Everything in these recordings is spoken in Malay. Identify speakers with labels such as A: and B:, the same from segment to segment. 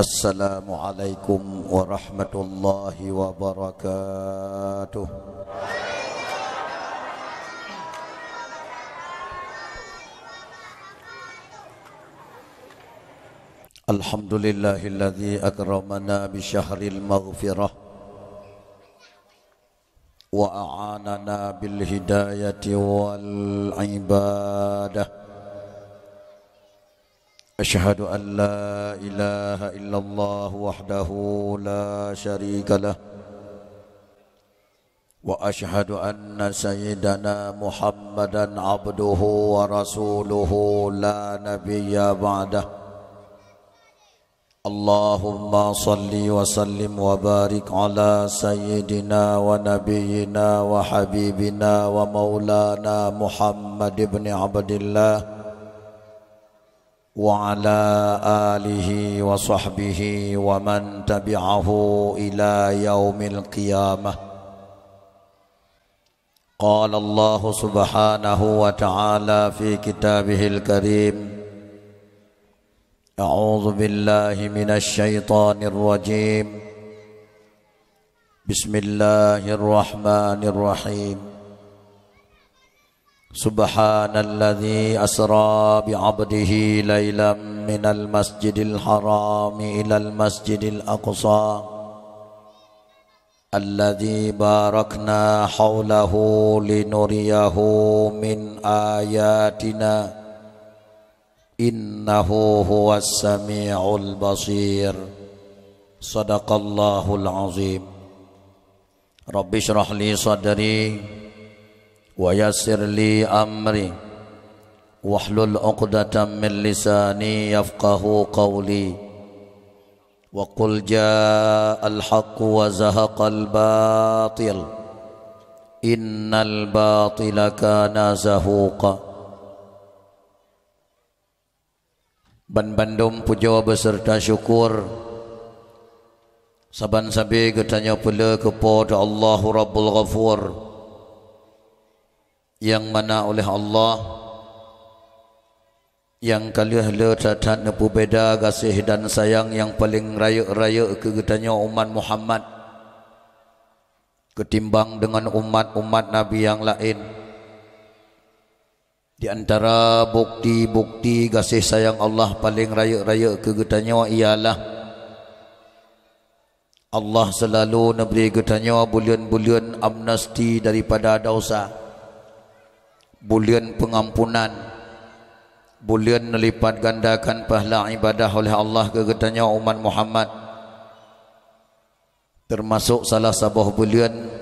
A: Assalamualaikum warahmatullahi wabarakatuh. Alhamdulillahilladzi akramana bi syahril maghfirah wa a'anana bil hidayati wal ibadah. أشهد أن لا إله إلا الله وحده لا شريك له وأشهد أن سيدنا محمدا عبده ورسوله لا نبي بعده اللهم صل وسلم وبارك على سيدنا ونبينا وحبيبنا ومولانا محمد بن عبد الله وعلى آله وصحبه ومن تبعه إلى يوم القيامة. قال الله سبحانه وتعالى في كتابه الكريم: أعوذ بالله من الشيطان الرجيم. بسم الله الرحمن الرحيم. سبحان الذي أسرى بعبده ليلا من المسجد الحرام إلى المسجد الأقصى الذي باركنا حوله لنريه من آياتنا إنه هو السميع البصير. صدق الله العظيم. رب اشرح لي صدري ويسر لي أمري واحلل عقدة من لساني يفقه قولي وقل جاء الحق وزهق الباطل إن الباطل كان زهوقا. Bandum puja beserta syukur saban sabi ketanya pula kepada Allah Rabbul Ghafur, yang mana oleh Allah yang kalian letak nepu beda kasih dan sayang yang paling raya-raya ke getanya umat Muhammad ketimbang dengan umat-umat Nabi yang lain. Di antara bukti-bukti kasih sayang Allah paling raya-raya ke getanya ialah Allah selalu memberi getanya bulan-bulan amnesti daripada dosa, bulan pengampunan, bulan melipat gandakan pahala ibadah oleh Allah ke getanya umat Muhammad. Termasuk salah sebuah bulan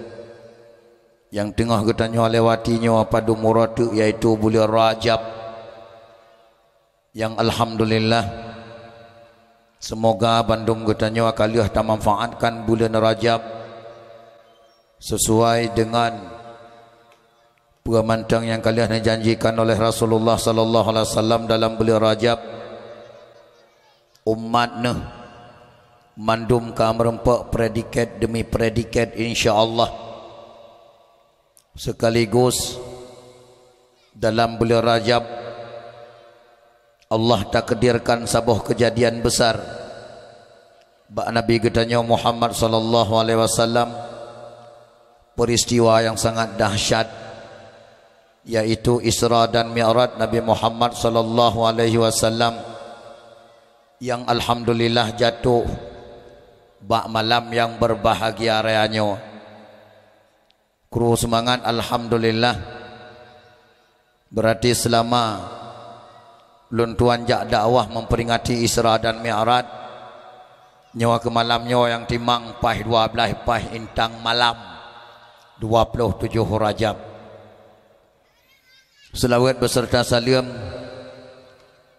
A: yang tengah getanya lewatinya pada muratu, iaitu bulan Rajab, yang alhamdulillah semoga bandung getanya kalian tak manfaatkan bulan Rajab sesuai dengan pengamantang yang kalian janjikan oleh Rasulullah sallallahu alaihi wasallam dalam bulan Rajab. Umatnya mandum ka merempak predikat demi predikat insya-Allah. Sekaligus dalam bulan Rajab Allah takdirkan sebuah kejadian besar. Bak Nabi getanya Muhammad sallallahu alaihi wasallam, peristiwa yang sangat dahsyat, yaitu Isra dan Mi'raj Nabi Muhammad sallallahu alaihi wasallam, yang alhamdulillah jatuh bak malam yang berbahagia rayanya. Kru semangat alhamdulillah. Berarti selama luntuan jak dakwah memperingati Isra dan Mi'raj, nyawa ke malamnya yang timang pah 12 pah intang malam 27 Rajab. Selawat beserta salam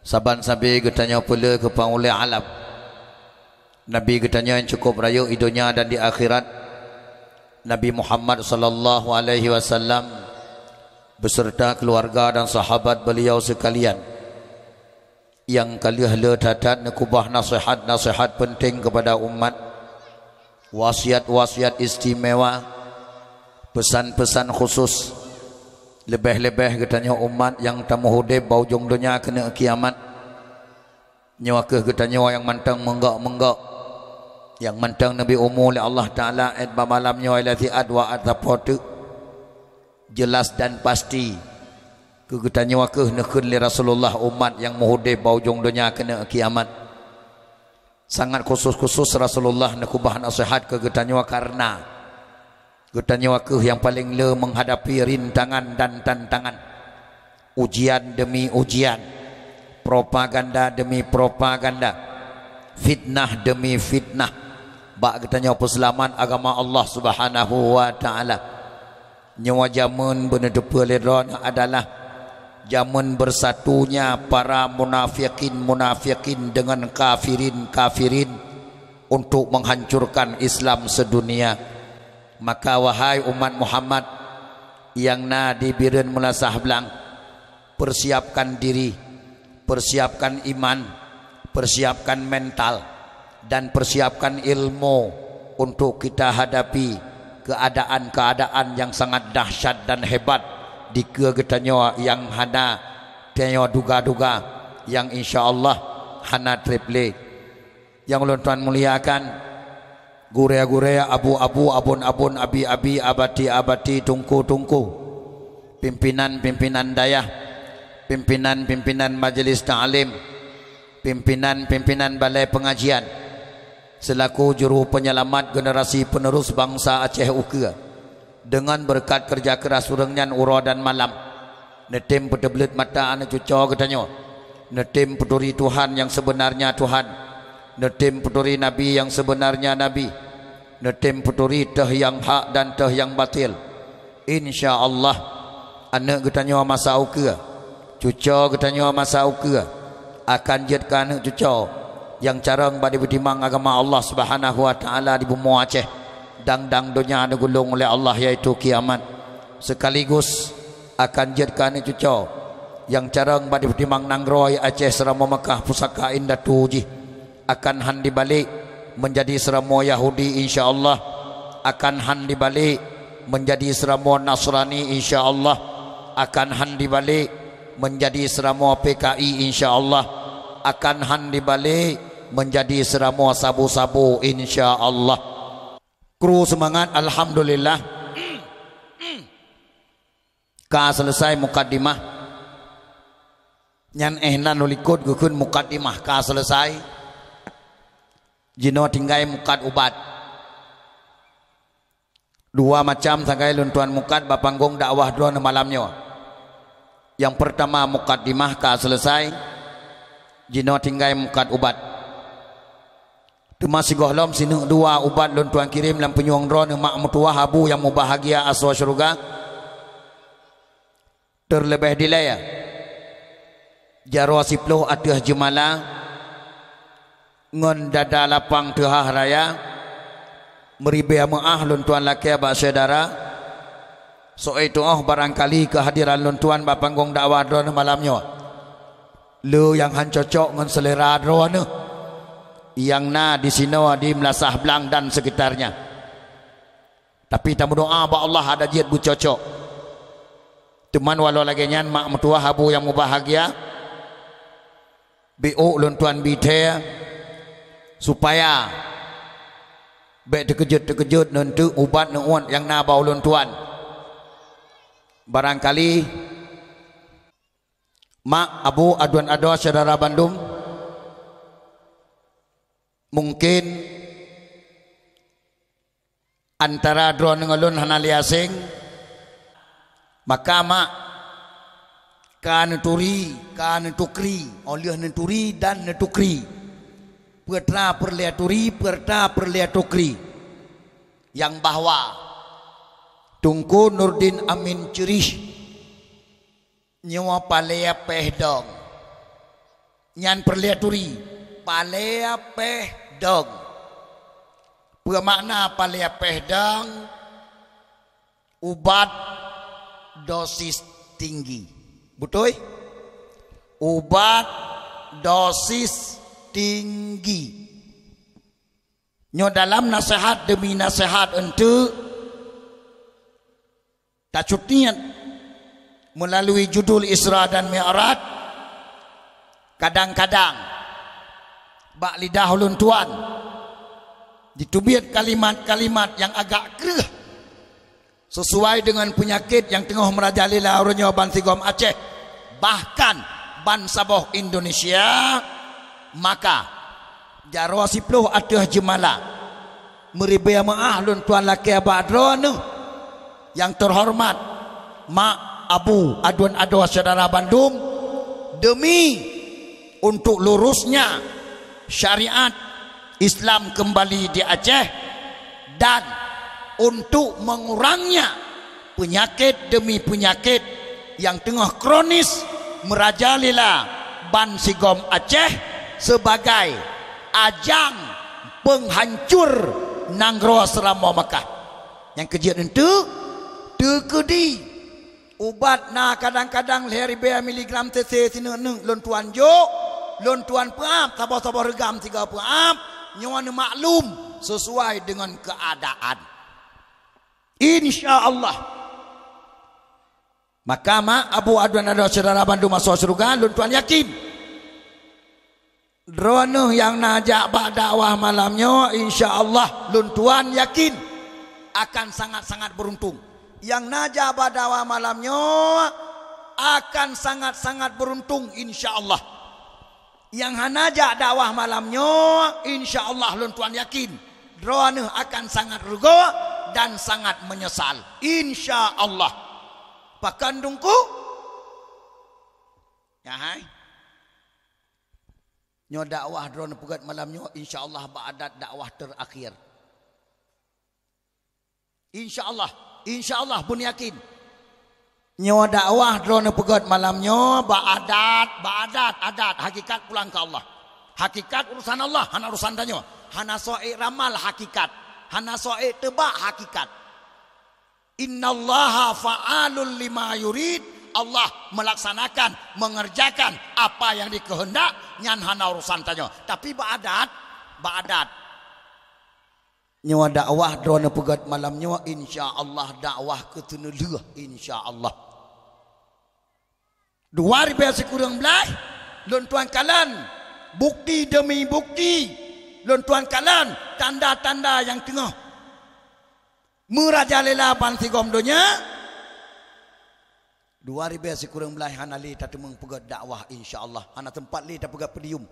A: saban sabi getanya pula ke paulih alam Nabi getanya yang cukup raya di dunia dan di akhirat, Nabi Muhammad sallallahu alaihi wasallam beserta keluarga dan sahabat beliau sekalian, yang kalian letatat nekubah nasihat-nasihat penting kepada umat, wasiat-wasiat istimewa, pesan-pesan khusus, lebih-lebih katanya umat yang tamu hudib baujung dunia kena kiamat. Nyawa ke kita nyawa yang mantang menggak-menggak, yang mantang Nabi umur oleh Allah Ta'ala at malam nyawa ilati adwa atapotu jelas dan pasti ke kita nyawa ke nekun li Rasulullah umat yang muhudih baujung dunia kena kiamat. Sangat khusus-khusus Rasulullah nakubah nasihat ke kita nyawa karena kita nyawa ke yang paling le menghadapi rintangan dan tantangan, ujian demi ujian, propaganda demi propaganda, fitnah demi fitnah. Bak kita nyawa perselaman agama Allah Subhanahu wa Ta'ala. Nyawa zaman benedepa ledron adalah zaman bersatunya para munafikin dengan kafirin untuk menghancurkan Islam sedunia. Maka wahai umat Muhammad yang na dibirin melasah belang, persiapkan diri, persiapkan iman, persiapkan mental, dan persiapkan ilmu untuk kita hadapi keadaan-keadaan yang sangat dahsyat dan hebat di kegetanyo yang hana tenyo duga-duga, yang insya-Allah hana triple. Yang ulun tuan muliakan, gurea-gurea, abu-abu, abun-abun, abi-abi, abati-abati, tungku-tungku, pimpinan-pimpinan dayah, pimpinan-pimpinan majelis ta'lim, pimpinan-pimpinan balai pengajian, selaku juru penyelamat generasi penerus bangsa Aceh Uke, dengan berkat kerja keras urangnya ura dan malam, netim pedebelit mata anak cuco katanya, netim peduri Tuhan yang sebenarnya Tuhan, netim peduri Nabi yang sebenarnya Nabi, netim peduri teh yang hak dan teh yang batil. InsyaAllah anak katanya masa uke, cuco katanya masa uke, akan jadikan anak cuco yang carang badi bedimang agama Allah Subhanahu wa Ta'ala di bumi Aceh, dang dunia digulung oleh Allah yaitu kiamat. Sekaligus akan jadikan anak cuco yang carang badi bedimang nangroi Aceh serama Mekah pusaka indah tuji, akan handi balik menjadi seramo Yahudi insya-Allah, akan handi balik menjadi seramo Nasrani insya-Allah, akan handi balik menjadi seramo PKI insya-Allah, akan handi balik menjadi seramo sabu-sabu insya-Allah. Kru semangat, alhamdulillah. Ka selesai mukaddimah nyan ehnan nulikut gukun mukaddimah ka selesai. Jino tinggai mukat ubat dua macam sagai luntuan mukat bapanggung dakwah dua malamnya. Yang pertama mukaddimah ka selesai, jino tinggai mukat ubat. Tuma sigohlom sinu dua ubat luntuan kirim lam penyuang drone mak mutuah habu yang mubahagia aswa syurga. Terlebih dilaya jarwa siploh atuh jumala ngon dada lapang tehah raya meribia maah luntuan laki abak saudara. So itu barangkali kehadiran luntuan bapanggung dakwah drone malamnya lu yang han cocok ngon selera drone yang na di sini di Melasah Belang dan sekitarnya. Tapi tamu doa ba Allah ada jiat bu cocok teman walau lagi nyan mak mertua habu yang mubahagia BO luntuan bite supaya baik terkejut nanti ubat nuan yang nabau luntuan. Barangkali mak abu aduan ado saudara Bandung mungkin antara drone ngelun hanali asing, maka mak kan turi kan tukri oleh nenturi dan netukri perta perliaturi perta perliatukri yang bahwa Tungku Nurdin Amin Cirish nyawa palea pehdong nyan perliaturi palea pehdong bermakna palea pehdong ubat dosis tinggi, betul? Ubat dosis tinggi. Nyo dalam nasihat demi nasihat untuk tak cutian melalui judul Isra dan Mi'raj, kadang-kadang bak lidah ulun tuan ditubit kalimat-kalimat yang agak kerah sesuai dengan penyakit yang tengah merajalela orangnya Ban Sigom Aceh, bahkan Ban Sabah Indonesia. Maka jaro sipluh atuh jemala meribaya maah lun tuan laki abadron yang terhormat Mak Abu Aduan Adwa Saudara Bandung, demi untuk lurusnya syariat Islam kembali di Aceh dan untuk mengurangnya penyakit demi penyakit yang tengah kronis merajalela Ban Sigom Aceh sebagai ajang penghancur Nanggro Serama Makkah. Yang kejadian itu tekedi ubat na kadang-kadang lehari bea miligram TC sineneng lon tuan jo lon tuan peap sabar-sabar regam 3 peap nyawana maklum sesuai dengan keadaan, insya-Allah. Maka Mak Abu Aduan Adwa Saudara Bandung masuk surga lon tuan yakin drono yang najak bak dakwah malamnya, insya-Allah lun tuan yakin akan sangat-sangat beruntung. Yang najak bak dakwah malamnya akan sangat-sangat beruntung, insya-Allah. Yang najak dakwah malamnya, insya-Allah lun tuan yakin drono akan sangat rugo dan sangat menyesal, insya-Allah. Pakandungku ya hai nyo dakwah drone pegat malamnya, insya-Allah ba'adat dakwah terakhir, insya-Allah pun yakin nyo dakwah drone pegat malamnya adat hakikat pulang ke Allah, hakikat urusan Allah, hana urusan danyo, hana soe ramal hakikat, hana soe tebak hakikat. Innallaha fa'alul lima yurid, Allah melaksanakan, mengerjakan apa yang dikehendak, nyan hana urusan tanya. Tapi ba'adat nyawa dakwah drone pegat malam nyawa, insya-Allah dakwah keteneluh, insya-Allah. 2019 lon tuan kalan bukti demi bukti, lon tuan kalan tanda-tanda yang tengah merajalela Ban Sigom donya 2019 hana li tak temeng pegat dakwah, insya-Allah hana tempat li tak pegat pedium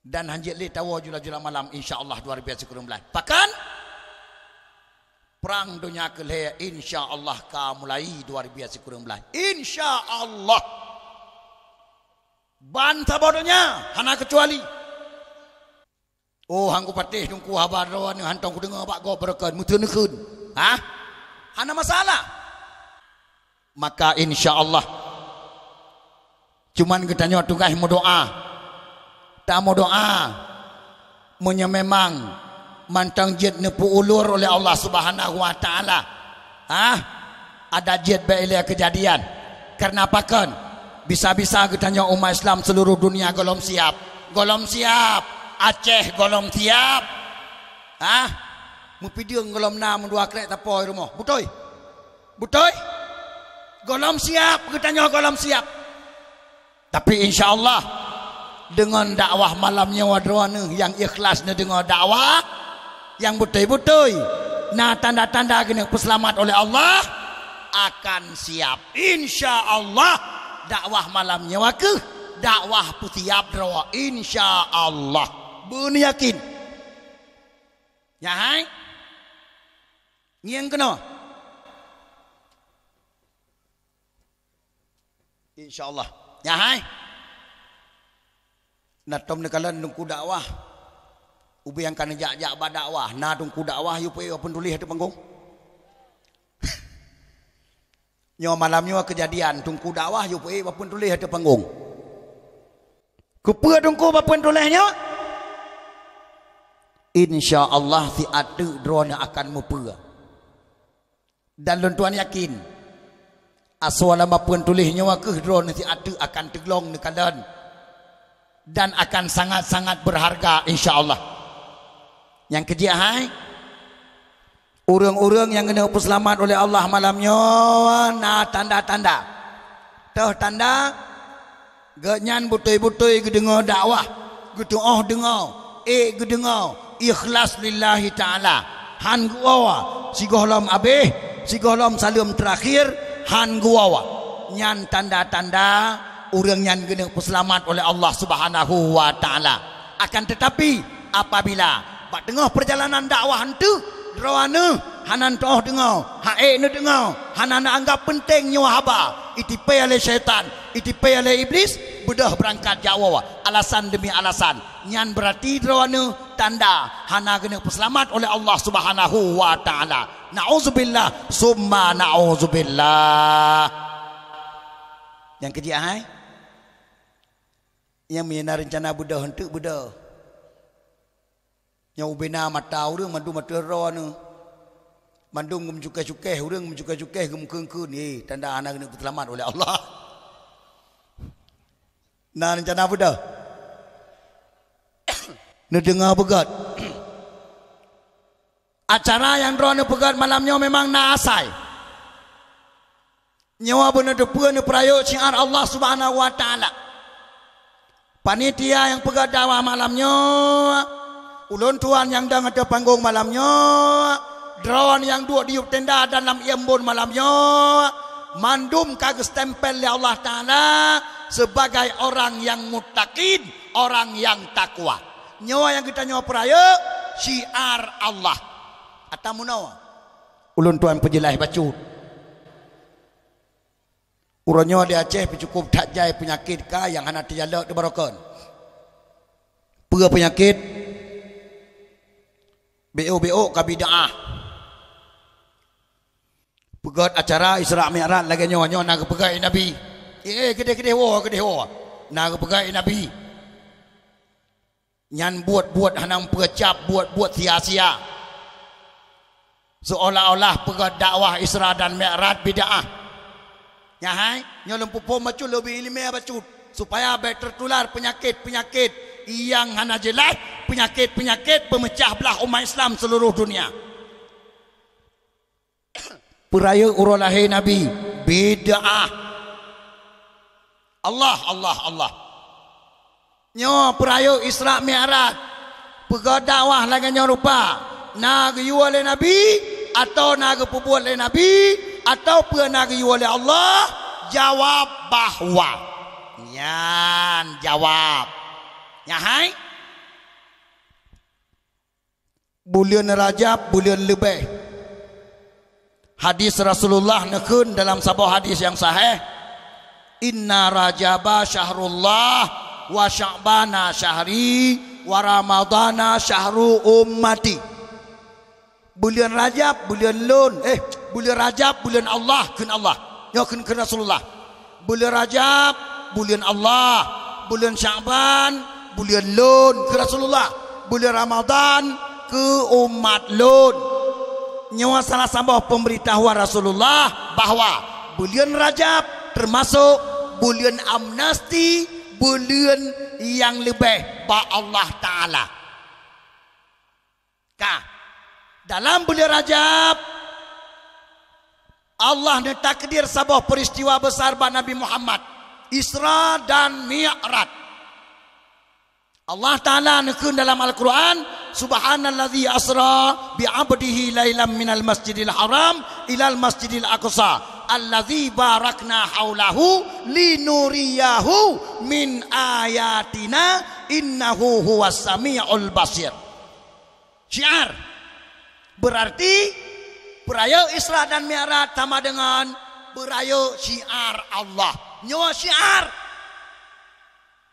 A: dan hanjit li tawa jula-jula malam, insya-Allah 2019. Pakan perang dunia keleh, insya-Allah ka mulai 2019, insya-Allah. Ban sabodonya hana kecuali oh hangku patih dungku habar rawan hantong ku dengar bak go berkeun muteunkeun hana masalah. Maka insya-Allah cuman kita nyo tungkah mau doa, tak mau doa munya memang mantang jid nepu ulur oleh Allah Subhanahu wa taala. Ada jid bae kejadian. Karena apa kan? Bisa-bisa kita nyo umat Islam seluruh dunia golom siap. Aceh golom siap. Mu pideung golom na mun dua krek tapoi rumah. Butoy. Golom siap, kita nyo golom siap. Tapi insya-Allah dengan dakwah malamnya wadroane yang ikhlas dengan dakwah yang betul-betul nah tanda-tanda gini peselamat oleh Allah akan siap, insya-Allah. Dakwah malamnya ke dakwah putiap drawa, insya-Allah. Beun yakin ya hai ngieng kena, insya-Allah ya hai. Nah tom nekalan nungku dakwah ubi yang kan jak-jak ba dakwah na tungku dakwah yu pe open tulis hatu panggung nyo malamnya kejadian tungku dakwah yu pe open tulis hatu panggung kepe tungku open tulisnya, insya-Allah si atu drone akan mupe dan lontuan yakin aswala mapun tulisnya wa ke drone si atu akan teglong nekalan dan akan sangat-sangat berharga, insya-Allah. Yang kejia hai urang-urang yang kena selamat oleh Allah malamnya nah tanda-tanda tanda genyan butoi-butoi dengar dakwah gedoah dengar gedengar ikhlas lillahi taala han gua sigohlom abeh sigohlom salam terakhir han gua nyan tanda-tanda orang nyan gena selamat oleh Allah Subhanahu wa taala. Akan tetapi apabila bak tengah perjalanan dakwah henteu drawana hanan toh dengar hae ne dengar hanan anggap penting nyawa haba itipai oleh syaitan itipai oleh iblis bedah berangkat jauh alasan demi alasan nyan berarti drawana tanda hana kena selamat oleh Allah Subhanahu wa taala. Nauzubillah summa nauzubillah. Yang kejia hai yang mina rencana bedah henteu bedah yang ubena mata urang mandu mata rono mandung mencukai-cukai urang mencukai-cukai gemkeun ni tanda anak kena selamat oleh Allah. Nah rencana bedah ne dengar begat acara yang rono begat malamnya memang na asai nyawa bener depan ne perayaan syiar Allah Subhanahu wa taala. Panitia yang pegat dakwah malamnya, ulun tuan yang dah ada panggung malamnya, drone yang duduk di tenda dalam embun malamnya, mandum kagak stempel ya Allah taala sebagai orang yang muttaqin, orang yang takwa. Nyawa yang kita nyawa peraya syiar Allah. Atamunawa. Ulun tuan penjelas bacut. Urangnya di Aceh cukup tak jai penyakit ka yang hana terjalak di barakon. Pera penyakit BO ka bid'ah. Pegat acara Isra Mi'raj lagi nyawa nak pegai Nabi. Kedeh wa. Nak pegai Nabi. Nyan buat hanang perecap buat sia-sia. Seolah-olah pegat dakwah Isra dan Mi'raj bid'ah. Nyahai nyolong pupom bacut lebih ilmiah bacut supaya baik tertular penyakit-penyakit yang hana jelas, penyakit-penyakit pemecah belah umat Islam seluruh dunia. Peraya urang lahir Nabi bid'ah. Allah. Nyo peraya Isra Mi'raj pega dakwah lagi nyo rupa nak yu oleh Nabi atau nak perbuat oleh Nabi atau pernah diu oleh Allah. Jawab bahwa nyan jawab nyahai bulan Rajab bulan lebih hadis Rasulullah nekun dalam sebuah hadis yang sahih inna rajaba syahrullah wa sya'bana syahri wa ramadana syahru ummati. Bulan Rajab bulan lun bulan Rajab bulan Allah kun Allah ya kun Rasulullah. Bulan Rajab bulan Allah, bulan Sya'ban bulan lun ke Rasulullah, bulan Ramadan ke umat lun. Nyawa salah sambah pemberitahuan Rasulullah bahwa bulan Rajab termasuk bulan amnesti, bulan yang lebih ba Allah taala. Dalam bulan Rajab Allah takdir sebuah peristiwa besar bagi Nabi Muhammad Isra dan Mi'raj. Allah Ta'ala nekun dalam Al-Quran Subhanallazi asra bi'abdihi lailam minal masjidil haram ilal masjidil aqsa allazi barakna haulahu linuriyahu min ayatina innahu huwas sami'ul basir. Syiar berarti beraya Isra dan Mi'raj sama dengan beraya syiar Allah. Nyawa syiar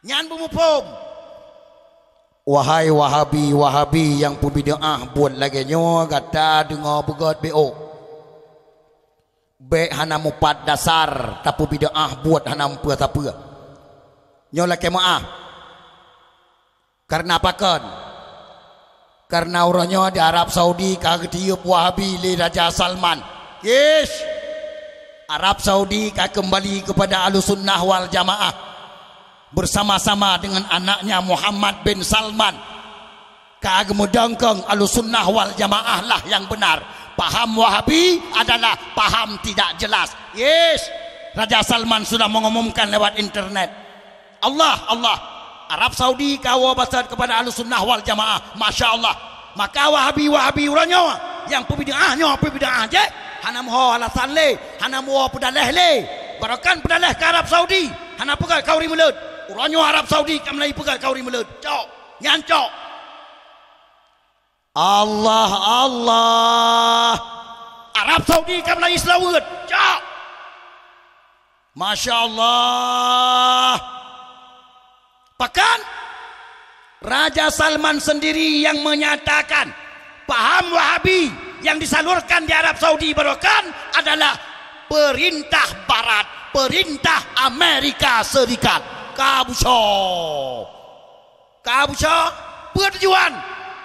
A: nyan bumupum. Wahai Wahabi yang pembida'ah buat lagi nyawa kata dengar begat BO. Baik hana mupat dasar tapi bida'ah buat hana apa-apa. Nyawa lagi maaf. Karena apa kan? Karena orangnya di Arab Saudi kagak tiup Wahabi le Raja Salman. Yes. Arab Saudi kagak kembali kepada Ahlussunnah wal Jamaah bersama-sama dengan anaknya Muhammad bin Salman. Kagak mudangkang Ahlussunnah wal Jamaah lah yang benar. Paham Wahabi adalah paham tidak jelas. Yes. Raja Salman sudah mengumumkan lewat internet. Allah
B: Arab Saudi kawa basat kepada Ahlussunnah wal Jamaah, masya-Allah. Maka Wahabi uranyo yang pembid'ahnya pembid'ah je, hana moh alasan le, hana moh pedaleh le. Barakan pedaleh ke Arab Saudi, hana pegal kauri mulut. Uranyo Arab Saudi kamlai pegal kauri mulut. Cok, nyancok. Allah Arab Saudi kamlai Islawut. Cok. masya-Allah. Bahkan Raja Salman sendiri yang menyatakan paham Wahabi yang disalurkan di Arab Saudi Barokan adalah perintah Barat, perintah Amerika Serikat. Kabusho.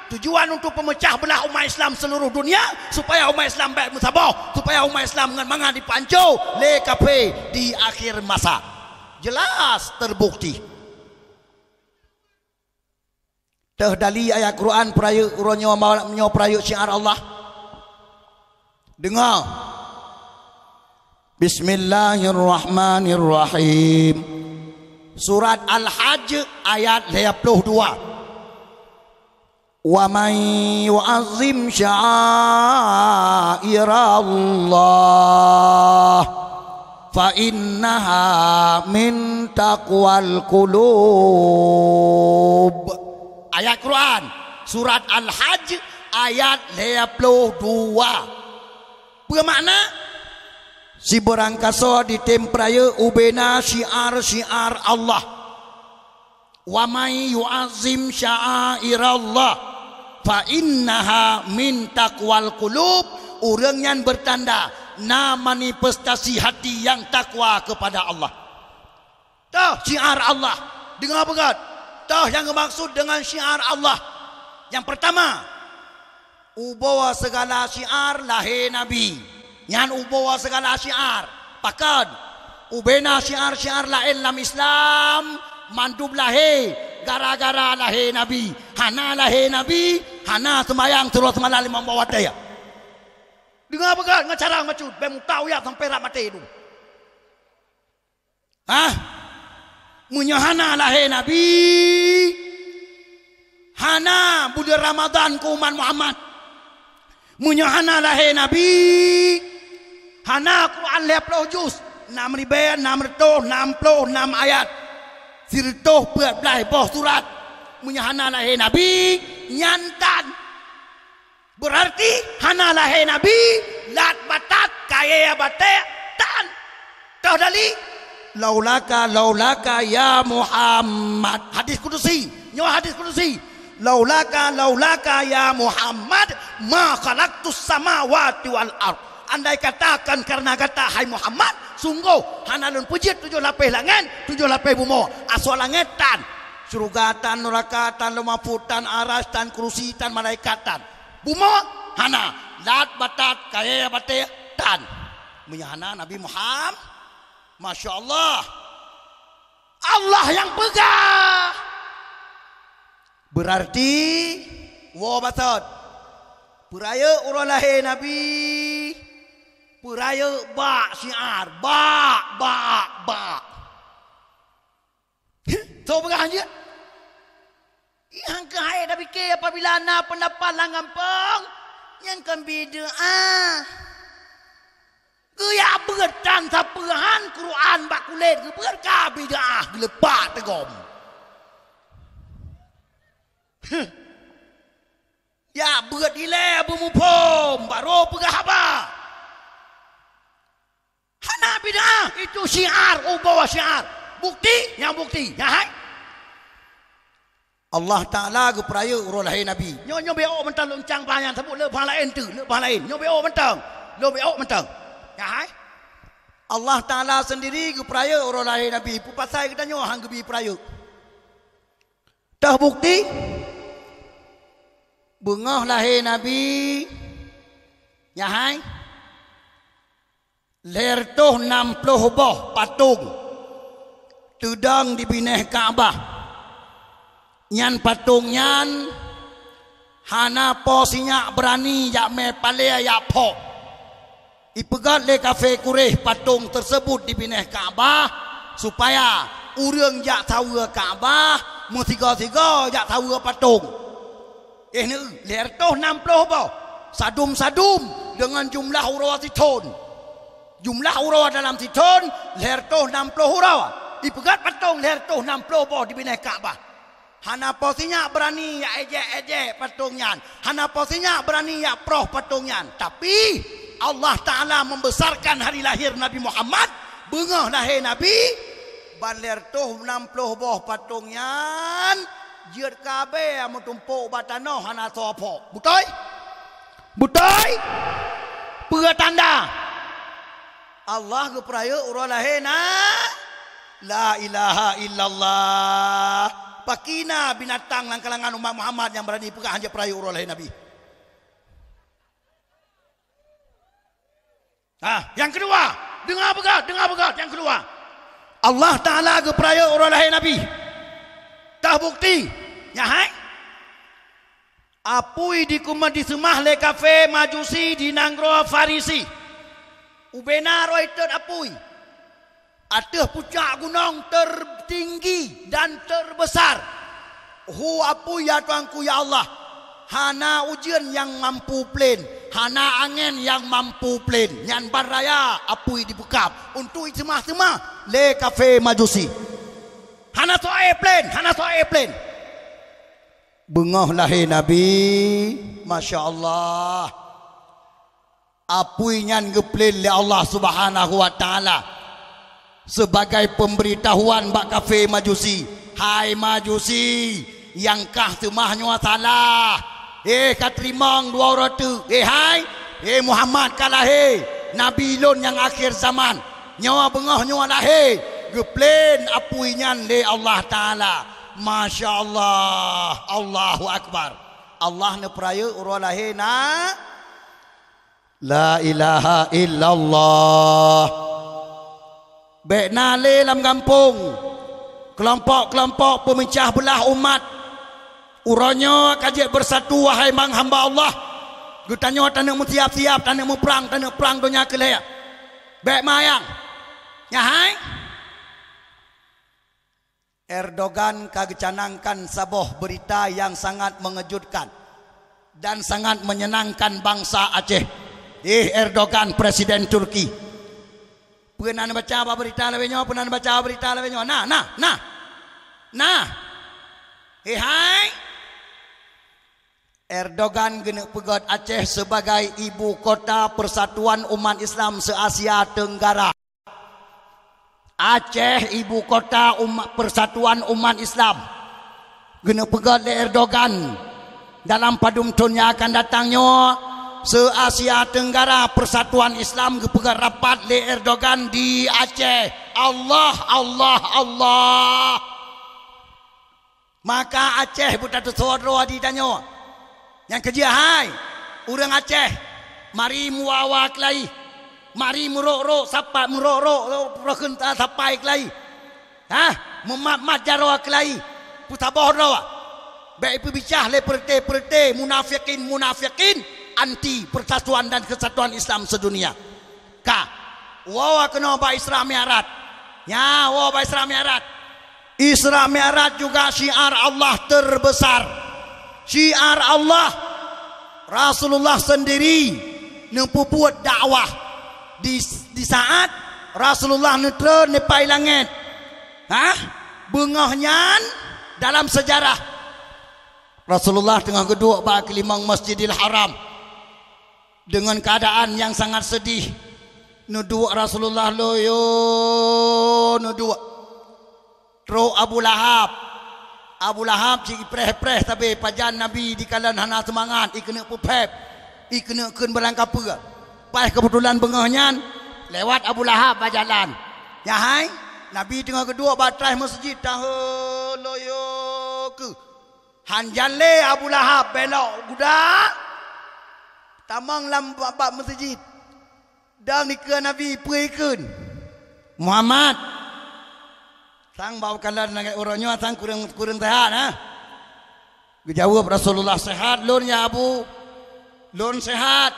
B: Tujuan untuk pemecah belah umat Islam seluruh dunia, supaya umat Islam baik musabah, supaya umat Islam dengan mangan dipanco le kafe di akhir masa. Jelas terbukti. Dari ayat Quran peraya uronyo menyo peraya syiar Allah. Dengar. Bismillahirrahmanirrahim. Surat Al-Hajj ayat 52. Wa man yu'azzim sya'airallah fa innaha min taqwal qulub. Ayat Quran surat Al-Hajj ayat 52. Bermakna si berangkasa di tempraya ubena syiar Allah. Wa may yu'azzim sya'airallah fa innaha min taqwal qulub. Orang yang bertanda na manifestasi hati yang takwa kepada Allah. Tah syiar Allah. Dengar begat. Tah yang bermaksud dengan syiar Allah. Yang pertama, ubawa segala syiar lahir Nabi. Yang ubawa segala syiar. Pakan ubena syiar-syiar lain dalam Islam mandub lahir gara-gara lahir Nabi. Hana lahir Nabi, hana sembayang terus malam lima bawa daya. Dengar begat dengan cara macut, bemu tahu ya sampai rak mati itu. Menyahana lahir Nabi, hana bulan Ramadan ke umat Muhammad. Menyahana lahir Nabi, hana Quran 50 juz, 6,666 ayat. Sirtoh belah boh surat. Menyahana lahir Nabi, nyantan. Berarti hana lahir Nabi, lat batat kaya batek tan. Tahu dali? Laulaka ya Muhammad. Hadis kudusi. Nyawa hadis kudusi. Laulaka ya Muhammad ma khalaqtus samawati wal ard. Andai katakan karena kata hai Muhammad, sungguh hanalun pujit 7 lapis langit, 7 lapis bumi. Asal langit tan, surgatan, nerakatan, lemafutan, arastan, kursitan, malaikatan. Bumi hana lat batat kaya batek tan. Menyahana Nabi Muhammad. Masya Allah. Allah yang pegang. Berarti wabatat peraya orang lahir Nabi, peraya bak syiar, bak. Tahu pegang je. Yang kehai dah fikir apabila nak pendapat langampang yang kan bid'ah. Gaya bertan sapehan Quran bak kulit ke berkah bid'ah gelepak tegom. Ya berat ile bumupom baru pegah apa? Hana bid'ah itu syiar, ubawa syiar. Bukti, yang bukti. Ya hai. Allah Taala ke peraya urang lahir Nabi. Nyo beo mentang loncang banyak sebut le bah lain tu, le bah lain. Nyo beo mentang. Lo beo mentang. Ya hai. Allah Taala sendiri ke peraya orang lahir Nabi. Pupasai kita nyo hang gebi peraya. Dah bukti bengah lahir Nabi. Ya hai. Lertoh 60 boh patung. Tudang di bineh Kaabah. Nyan patung nyan hana posinya berani yak me pale yak po. Ipegat le kafe kureh patung tersebut di bineh Kaabah supaya urang jak tahu Kaabah mu tiga-tiga jak tahu patung. Ni 260 apa? Sadum-sadum dengan jumlah huruf titun. Jumlah huruf dalam titun 260 huruf. Dipegat patung 260 apa di bina Kaabah. Hana posinya berani ya ejek-ejek patungnya. Hana posinya berani ya proh patungnya. Tapi Allah Ta'ala membesarkan hari lahir Nabi Muhammad. Bengah lahir Nabi. Banler tuh 60 boh patungnya. Jiat kabe yang tumpuk batano hana sopo. Betul? Betul? Pertanda. Allah ke peraya urah lahir na. La ilaha illallah. Pakina binatang dalam kalangan umat Muhammad yang berani pegang hanya peraya urah lahir Nabi. Yang kedua, dengar pegat yang kedua. Allah Ta'ala ke peraya urah lahir Nabi. Tah bukti. Ya hai. Apui di kumah di semah le kafe majusi di nangro farisi. Ubena roitet apui. Atah puncak gunung tertinggi dan terbesar. Hu apu ya tuanku ya Allah. Hana ujian yang mampu plan. Hana angin yang mampu plan. Nyan baraya apui dibukap. Untuk semah-semah le kafe majusi. Hana so airplane. Bengah lahir Nabi. Masya Allah. Apui nyan geplin le Allah Subhanahu wa Ta'ala. Sebagai pemberitahuan bak kafe majusi. Hai majusi, yang kah temahnya salah. Katrimang dua ratu. Hai, Muhammad kalah. Nabi lon yang akhir zaman. Nyawa bengah nyawa lahir. Geplen apuinyan le Allah Ta'ala. Masya Allah. Allahu Akbar. Allah ne peraya urah lahir na. La ilaha illallah. Baik nale dalam kampung. Kelompok-kelompok pemecah belah umat. Uranya kajik bersatu wahai mang hamba Allah. Gutanya tanah mu siap-siap, tanah mu perang dunia kelaya. Baik mayang. Ya hai. Erdogan kagecanangkan sebuah berita yang sangat mengejutkan dan sangat menyenangkan bangsa Aceh. Erdogan presiden Turki. Pernah baca apa berita lewenya? Nah. Hai. Erdogan gena pegat Aceh sebagai ibu kota persatuan umat Islam se-Asia Tenggara. Aceh ibu kota persatuan umat Islam. Gena pegat le Erdogan dalam padumtun yang akan datangnya. Se-Asia Tenggara persatuan Islam kepegat rapat le Erdogan di Aceh. Allah. Maka Aceh buta tersodro ditanya. Yang kerja hai. Orang Aceh. Mari muawa kelai. Mari murok-rok. Sapat murok-rok. Rokenta sapai kelai. Memat-mat jarwa kelai. Putabah rawa. Baik pebicah le perte munafikin. Anti persatuan dan kesatuan Islam sedunia. Wawa kena ba Isra Mi'raj. Ya, wawa ba Isra Mi'raj. Isra Mi'raj juga syiar Allah terbesar. Syiar Allah. Rasulullah sendiri nempupuat dakwah di saat Rasulullah netra nepai langit. Bengahnya dalam sejarah Rasulullah tengah geduk ba kelimang Masjidil Haram. Dengan keadaan yang sangat sedih. Nuduk Rasulullah loyo. Nuduk. Terus Abu Lahab cik preh-preh tapi pajan Nabi di kalan hana semangat. Ikena pupep. Ikena ken berangkapa. Pas kebetulan bengahnya. Lewat Abu Lahab berjalan. Ya hai. Nabi tengah kedua batrai masjid. Tahu loyo ke. Hanjale Abu Lahab belok kuda. Tamang lam bab masjid. Dan nikah Nabi perikun. Muhammad. Sang bawa kalan dengan orangnya sang kurang sehat. Dijawab Rasulullah sehat lon ya Abu. Lon sehat.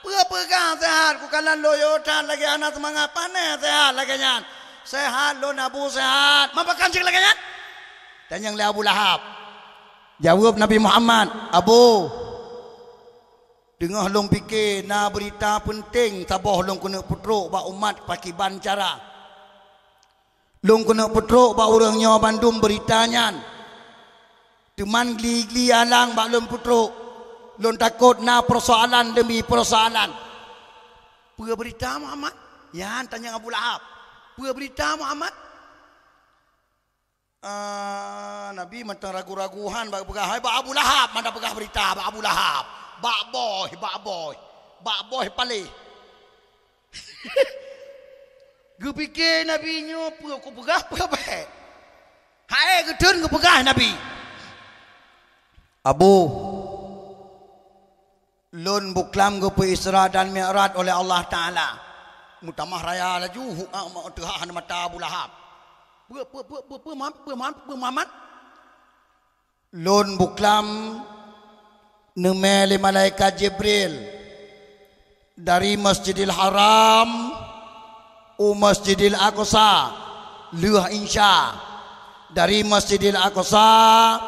B: Pegang sehat. Ku kalan loyotan lagi anak semangat panen sehat lagi nyan. Sehat lon Abu sehat. Mapakan cik lagi nyan. Tanya oleh Abu Lahab. Jawab Nabi Muhammad, Abu, dengar long fikir na berita penting tabah long kena putruk ba umat pakai bancara. Long kena putruk ba orangnya Bandung beritanya. Teman gli alang ba long putruk. Long takut na persoalan demi persoalan. Apa berita Muhammad? Ya, tanya Abu Lahab. Apa berita Muhammad? Nabi macam ragu-raguhan bak pegah. Hai Abu Lahab mana pegah berita bak Abu Lahab. Bak boy palih. Gue fikir Nabi nyo apa aku pegah baik. Hai gedun gue pegah Nabi. Abu lun buklam gue pe Isra dan Mi'raj oleh Allah Taala. Mutamah raya laju tuhan mata Abu Lahab. Muhammad lon buklam nemeli malaikat Jibril dari Masjidil Haram Masjidil Aqsa luah insya dari Masjidil Aqsa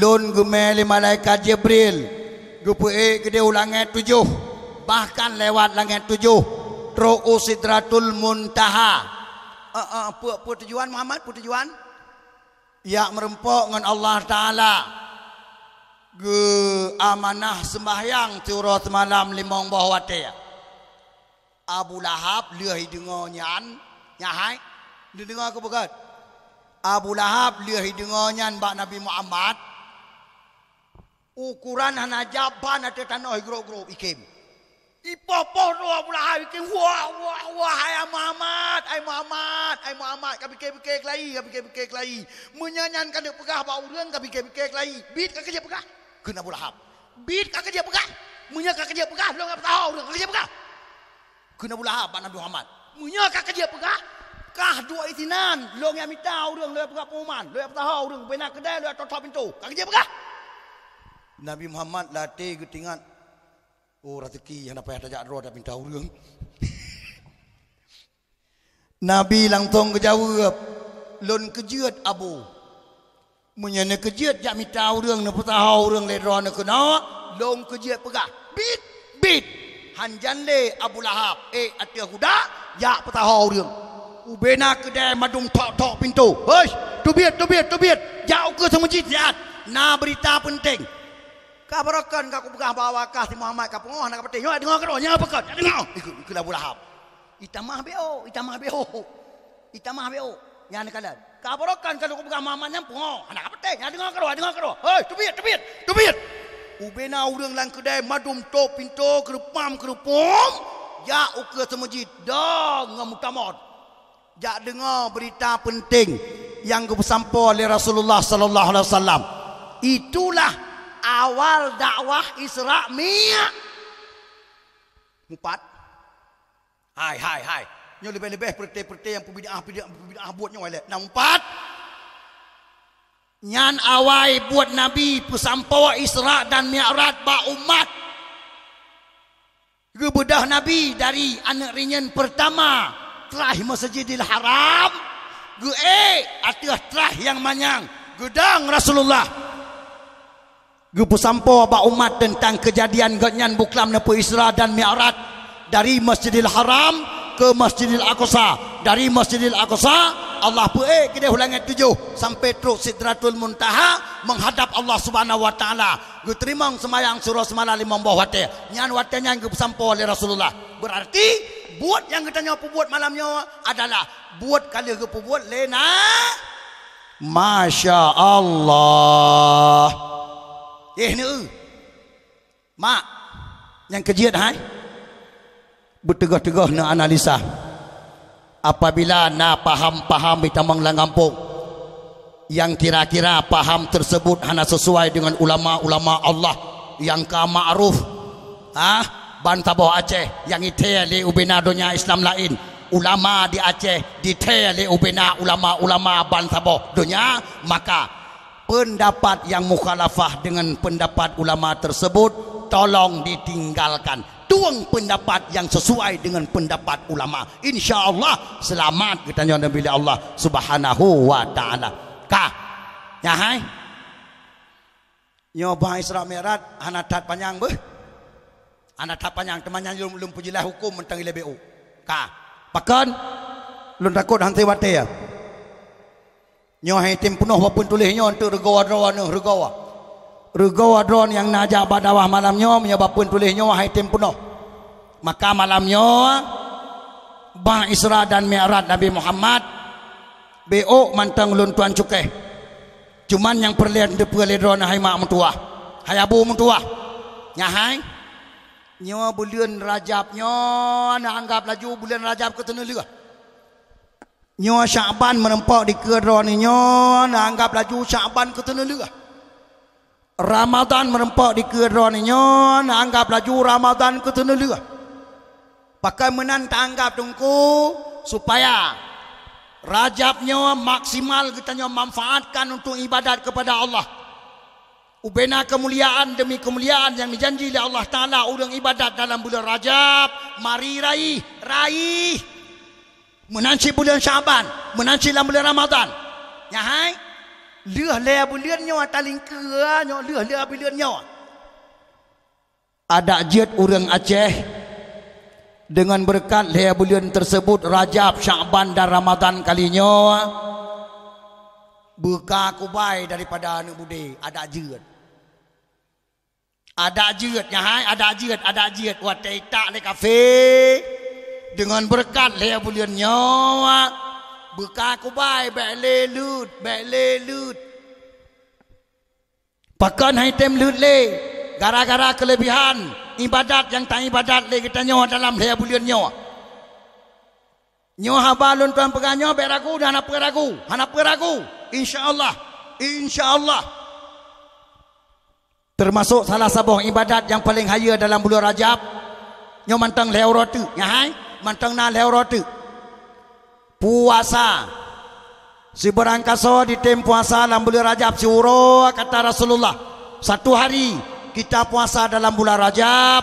B: lon gemeli malaikat Jibril gupue gede langit 7 bahkan lewat langit 7 Ru'u Sidratul Muntaha. Apa tujuan Muhammad? Apa tujuan? Ya merempok dengan Allah Ta'ala. Ge amanah sembahyang turut malam limong bawah wate. Abu Lahab leh dengar nyan. Nyahai. Dia dengar ke bukan? Abu Lahab leh dengar nyan bak Nabi Muhammad. Ukuran hana jaban ada tanah grok-grok ikim. Ipopoh tu Abu Lahab ikim. Wah hai Muhammad kami fikir kelahi menyanyankan dia pegah bau urang kami fikir kelahi bit ka kerja pegah kena Abu Lahab bit ka kerja pegah munya ka kerja pegah lo ngap tahu urang kerja pegah kena Abu Lahab Nabi Muhammad munya ka kerja pegah kah dua itinan lo ngap tahu urang lo pegah pengumuman lo ngap tahu urang benak kedai lo tutup pintu ka kerja pegah Nabi Muhammad latih getingan oh rezeki yang dapat tajak roh dak pinta urang Nabi langsung kejawab lon kejiat Abu menyana kejiat jak minta urang na putah urang le ro na kena long kejiat pegah bit hanjan le Abu Lahab atia kuda jak putah urang ubena kedai madum tok pintu hei tubit jauh ke semajid lihat na berita penting kabarakan ka ku pegah bawa ka si Muhammad ka pengoh nak penting yo dengar keronya apa kan dengar ikut Abu Lahab Itamah beo. Yang kalan. Kabarakan kalau ku pegang Muhammad nyam pungo. Anak apa teh? Yang dengar karo. Hei, tubit. Ubena urang lang kedai madum tok pintu kerupam. Ya uke semajid dah ngamutamad. Ya dengar berita penting yang disampaikan oleh Rasulullah sallallahu alaihi wasallam. Itulah awal dakwah Isra Mi'raj. 4 Hai. Nyo lebih-lebih perti yang pembida'ah buatnya oleh. 4. Nyan awai buat Nabi pesampawa Isra dan Mi'raj ba umat. Gebedah Nabi dari anak rinyan pertama terah Masjidil Haram. Atih terah yang manyang. Gedang Rasulullah. Pesampawa ba umat tentang kejadian ganyan buklam nepo Isra dan Mi'raj. Dari Masjidil Haram ke Masjidil Aqsa. Dari Masjidil Aqsa Allah kita langit 7 sampai terus Sidratul Muntaha menghadap Allah Subhanahu wa taala. Gue terima sembahyang surah semalam 5 bawah wate. Nyan watenya yang disampaikan oleh Rasulullah. Berarti buat yang kita nyapu buat malamnya adalah buat kali ke buat lena. Masya Allah. Mak yang kejiat hai. Bertegah-tegah na analisa apabila na paham bitamang langampung yang kira-kira paham tersebut hanya sesuai dengan ulama-ulama Allah yang ka ma'ruf ban tabah Aceh yang itele ubena dunia Islam lain ulama di Aceh ditele ubena ulama-ulama ban tabah dunia maka pendapat yang mukhalafah dengan pendapat ulama tersebut tolong ditinggalkan. Tuang pendapat yang sesuai dengan pendapat ulama. InsyaAllah selamat kita nyata bila Allah Subhanahu wa ta'ala. Ya hai. Nyo bah Isra Mi'raj hanatat panjang beuh. Hanatat panjang temannya lum pujilah hukum mentang ile BU. Ka. Pakan lun takut hanti wate ya. Nyo hai tim penuh wapun tulis nyo untuk regawa draw nu regawa. Regawa draw yang najak badawah malam nyo menyebabkan tulis nyo hai tim penuh. Maka malam nyo bah Isra dan Mi'raj Nabi Muhammad BO mantang lun tuan cukeh. Cuman yang perlian depa ledron hai mak mentua. Hai abu mentua. Nya hai. Nyo bulan Rajab nyo nak anggap laju bulan Rajab ke tena lirah. Nyo Syaban merempak di kedron nyo nak anggap laju Syaban ke tena lirah. Ramadan merempak di kedron nyo nak anggap laju Ramadan ke tena lirah. Pakai menan tak anggap tungku supaya Rajabnya maksimal kita manfaatkan untuk ibadat kepada Allah. Ubena kemuliaan demi kemuliaan yang dijanji oleh Allah Ta'ala urang ibadat dalam bulan Rajab. Mari raih. Menanci bulan Syaban, menanci dalam bulan Ramadan. Ya hai. Leuh le bulan nyo taling ke nyo leuh bulan nyo. Ada jet urang Aceh dengan berkat leh bulan tersebut Rajab, Syaban dan Ramadan kalinya buka kubai daripada anak bude. Ada jeut ya hai, ada jeut watai tak le kafe dengan berkat leh bulan nyawa buka kubai bek lut pakan hai tem lut le gara-gara kelebihan ibadat yang tak ibadat lagi kita nyawa dalam leh bulan nyawa. Nyawa habalun tuan peganyo beragu dan hana peragu. Insyaallah. Termasuk salah satu ibadat yang paling haya dalam bulan Rajab. Nyawa mantang leh roti, ya hai, mantang na leh roti. Puasa. Si berangkaso di tem puasa dalam bulan Rajab siuro kata Rasulullah. 1 hari kita puasa dalam bulan Rajab,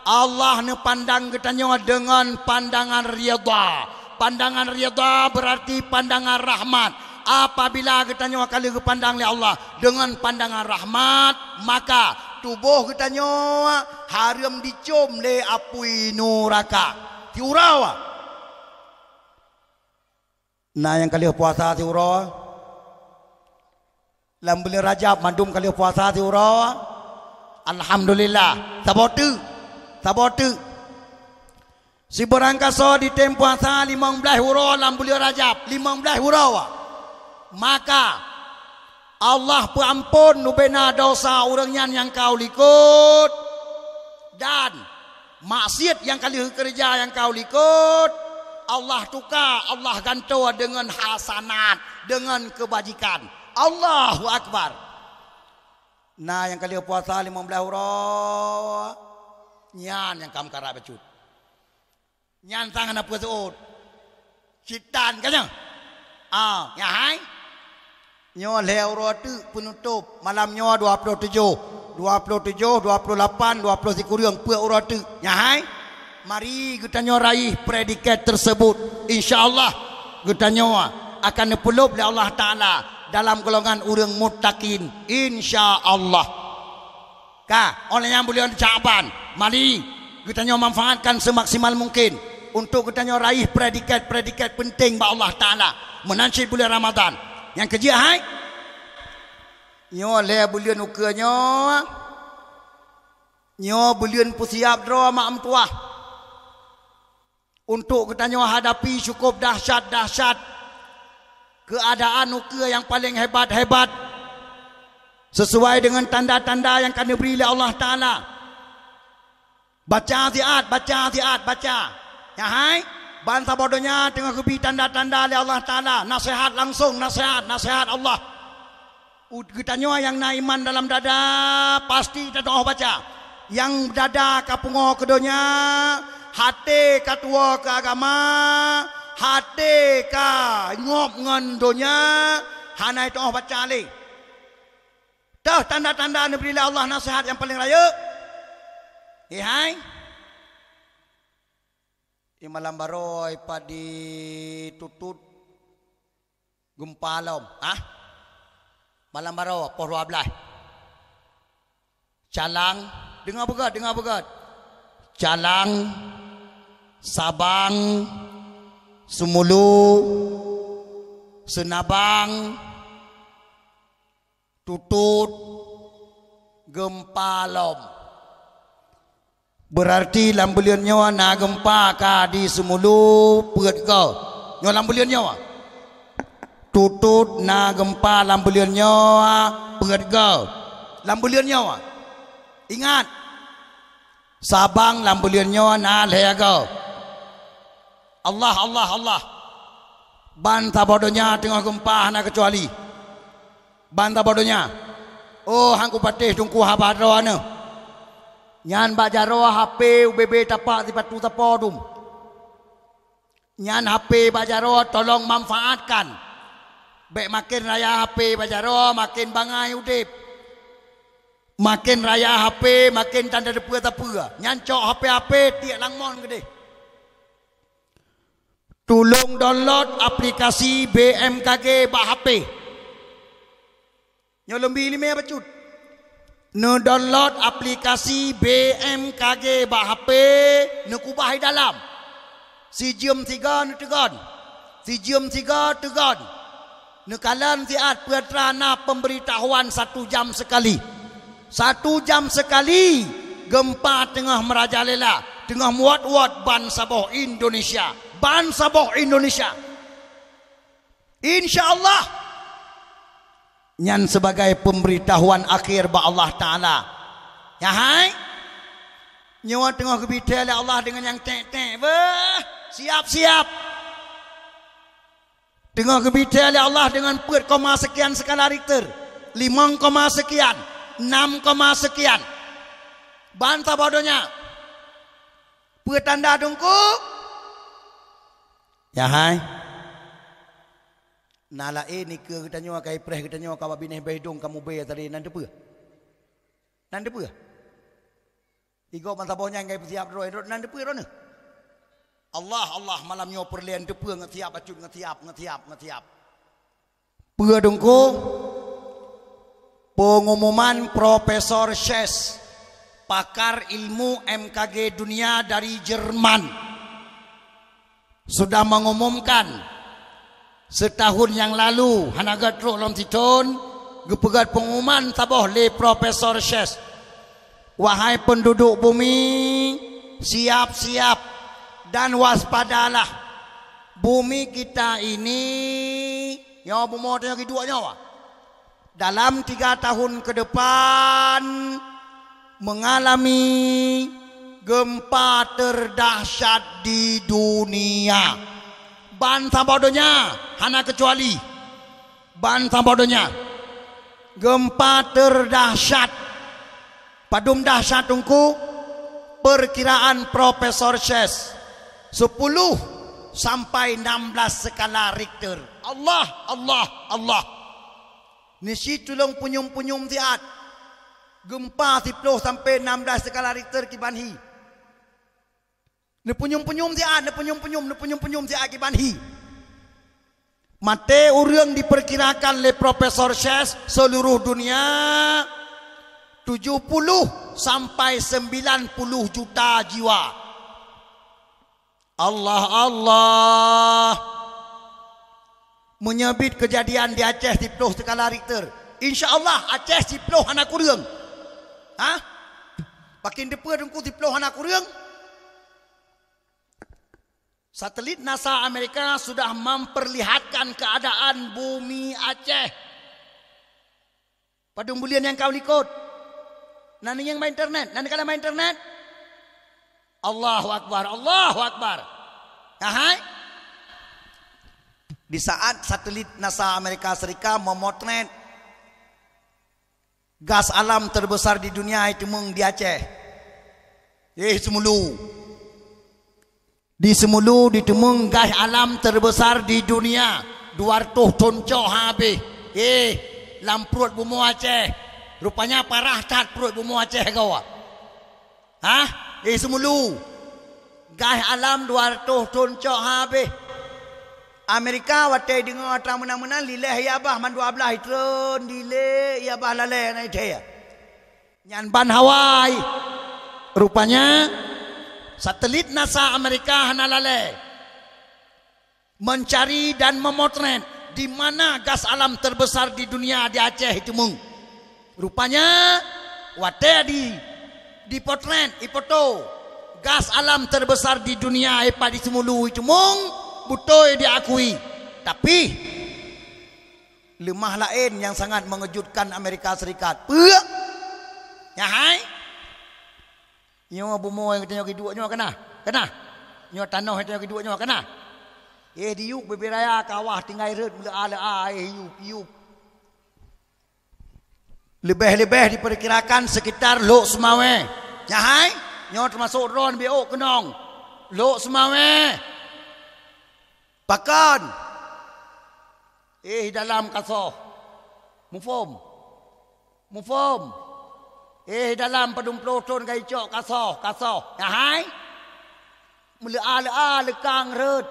B: Allah ne pandang kita nyawa dengan pandangan ridha. Pandangan ridha berarti pandangan rahmat. Apabila kita nyawa kali dipandang oleh Allah dengan pandangan rahmat, maka tubuh kita nyawa haram dicom le apui neraka. Tiurawa. Nah yang kali puasa tiurawa. Dalam bulan Rajab mandum kali puasa tiurawa. Alhamdulillah. Sabotu. Si berangkaso di tem puasa 15 hura dalam bulan Rajab. 15 hura. Maka Allah perampun nubena dosa orangnya yang kau likut. Dan maksiat yang kali kerja yang kau likut. Allah tukar, Allah gantung dengan hasanat. Dengan kebajikan. Allahu Akbar. Nah yang kali puasa 15 hura nyan yang kam kara becut nyan tangan apa suut citan kanya ya hai nyo lehura tu penutup malam nyo 27 28 29 yang puak ura tu ya hai mari kita nyo raih predikat tersebut insyaallah kita nyo akan dipeluk oleh Allah Ta'ala dalam golongan urang muttaqin insyaallah. Ka oleh yang bulan Syaban mari kita nyawa manfaatkan semaksimal mungkin untuk kita nyawa raih predikat penting ba Allah Taala menanci bulan Ramadan. Yang kerja hai nyawa le bulan uka nyawa bulan pusiap draw mak mentua untuk kita nyawa hadapi cukup dahsyat keadaan uka yang paling hebat sesuai dengan tanda-tanda yang akan diberi oleh Allah Ta'ala. Baca ya hai bantah bodohnya tengah kebi tanda-tanda oleh Allah Ta'ala. Nasihat langsung, nasihat Allah. Kita nyawa yang na iman dalam dada pasti kita doa baca. Yang dada kapungo kedonya hati katua ke agama hati ka ngop ngan donya hanai toh baca le dah tanda-tanda diberi Allah nasihat yang paling raya hai di malam baroi padi tutut gempa lom Malam Baru, poh 12. Calang, dengar begat. Calang, Sabang, Semulu, Senabang, Tutut, Gempa Lom. Berarti lambulian nyawa na gempa ka di Semulu peut ke. Nyawa lambulian nyawa. Tutut na gempa lambulian nyawa peut ke. Lambulian nyawa. Ingat. Sabang lambulian nyawa na leaga. Allah. Banta bodohnya tengah gempa na kecuali. Banta bodohnya. Oh hangku patih tungku habaro ana. Nyan bajaroa HP UBB tapak di patu tapodum. Nyan HP bajaroa tolong manfaatkan. Baik makin raya HP bajaroa makin bangai udip. Makin raya HP makin tanda depa tapua. Nyan cok HP tiak langmon gede. Tolong download aplikasi BMKG bak HP. Nyo lembi lima bacut. Ne download aplikasi BMKG bak HP, ne kubah dalam. Si jam 3 ne tegon. Si jam 3 tegon. Ne kalan tiat pertrana pemberitahuan 1 jam sekali. 1 jam sekali gempa tengah merajalela, tengah muat-muat ban Sabah Indonesia. Ban Sabah Indonesia. Insya-Allah nyan sebagai pemberitahuan akhir ba Allah Ta'ala. Ya hai. Nyawa tengah kebitel Allah dengan yang tek-tek. Siap-siap. Tengah kebitel Allah dengan pet koma sekian skala Richter. 5 koma sekian. 6 koma sekian. Bantah bodohnya. Pet tanda dungku. Ya hai. Nala ni ke kita nyawa kai preh kita nyawa kawa bineh beidung kamu be tadi nan depa. Nan depa. Igo manta bonya ngai siap roi nan depa rone. Allah malam nyawa perlian depa ngetiap acut ngetiap. Pe dongko pengumuman Profesor Shes pakar ilmu MKG dunia dari Jerman sudah mengumumkan setahun yang lalu hanagat truk lom titon gepegat pengumuman tabah le Profesor Shes. Wahai penduduk bumi, siap-siap dan waspadalah. Bumi kita ini nyawa bumi tengah dua nyawa. Dalam 3 tahun ke depan mengalami gempa terdahsyat di dunia. Bantah bodohnya, hana kecuali. Bantah bodohnya. Gempa terdahsyat. Padum dahsyat tungku. Perkiraan Profesor Shes 10 sampai 16 skala Richter. Allah. Nisi tulung punyum-punyum tiat. Gempa 10 sampai 16 skala Richter kibanhi. Ne punyum-punyum dia akibanhi. Mate urang diperkirakan oleh Profesor Shes seluruh dunia 70 sampai 90 juta jiwa. Allah menyebut kejadian di Aceh 10 skala Richter. Insya-Allah Aceh 10 anak urang. Pakin depa dengku 10 anak urang. Satelit NASA Amerika sudah memperlihatkan keadaan bumi Aceh. Pada bulan yang kau likut. Nani yang main internet? Nani kala main internet? Allahu Akbar. Hai. Di saat satelit NASA Amerika Serikat memotret gas alam terbesar di dunia itu di Aceh. Semulu. Di Semulu ditemung gas alam terbesar di dunia 200 ton cok habis. Lamprut bumi Aceh. Rupanya parah tat perut bumi Aceh kau. Semulu gas alam 200 ton cok habis. Amerika wate dengar atra menang-menang lileh ya bah man 12 tron dile ya bah laleh na ite. Nyan ban Hawaii. Rupanya satelit NASA Amerika hana laleh mencari dan memotret di mana gas alam terbesar di dunia di Aceh itu mung. Rupanya wate di potret ipoto gas alam terbesar di dunia epa di semulu itu mung. Betul diakui, tapi lemah lain yang sangat mengejutkan Amerika Serikat. Ya hai, nyo bumo yang tanya kedua nyo kena, nyo tanah yang tanya kedua nyo kena. Diuk beberaya kawah tinggal red mula ala hiup. Lebih diperkirakan sekitar Lok Semawe. Ya hai, nyo termasuk ron beok kenong. Lok Semawe. Bahkan dalam kasoh mufom dalam padum ploton gai cok kasoh ya hai mula lekang red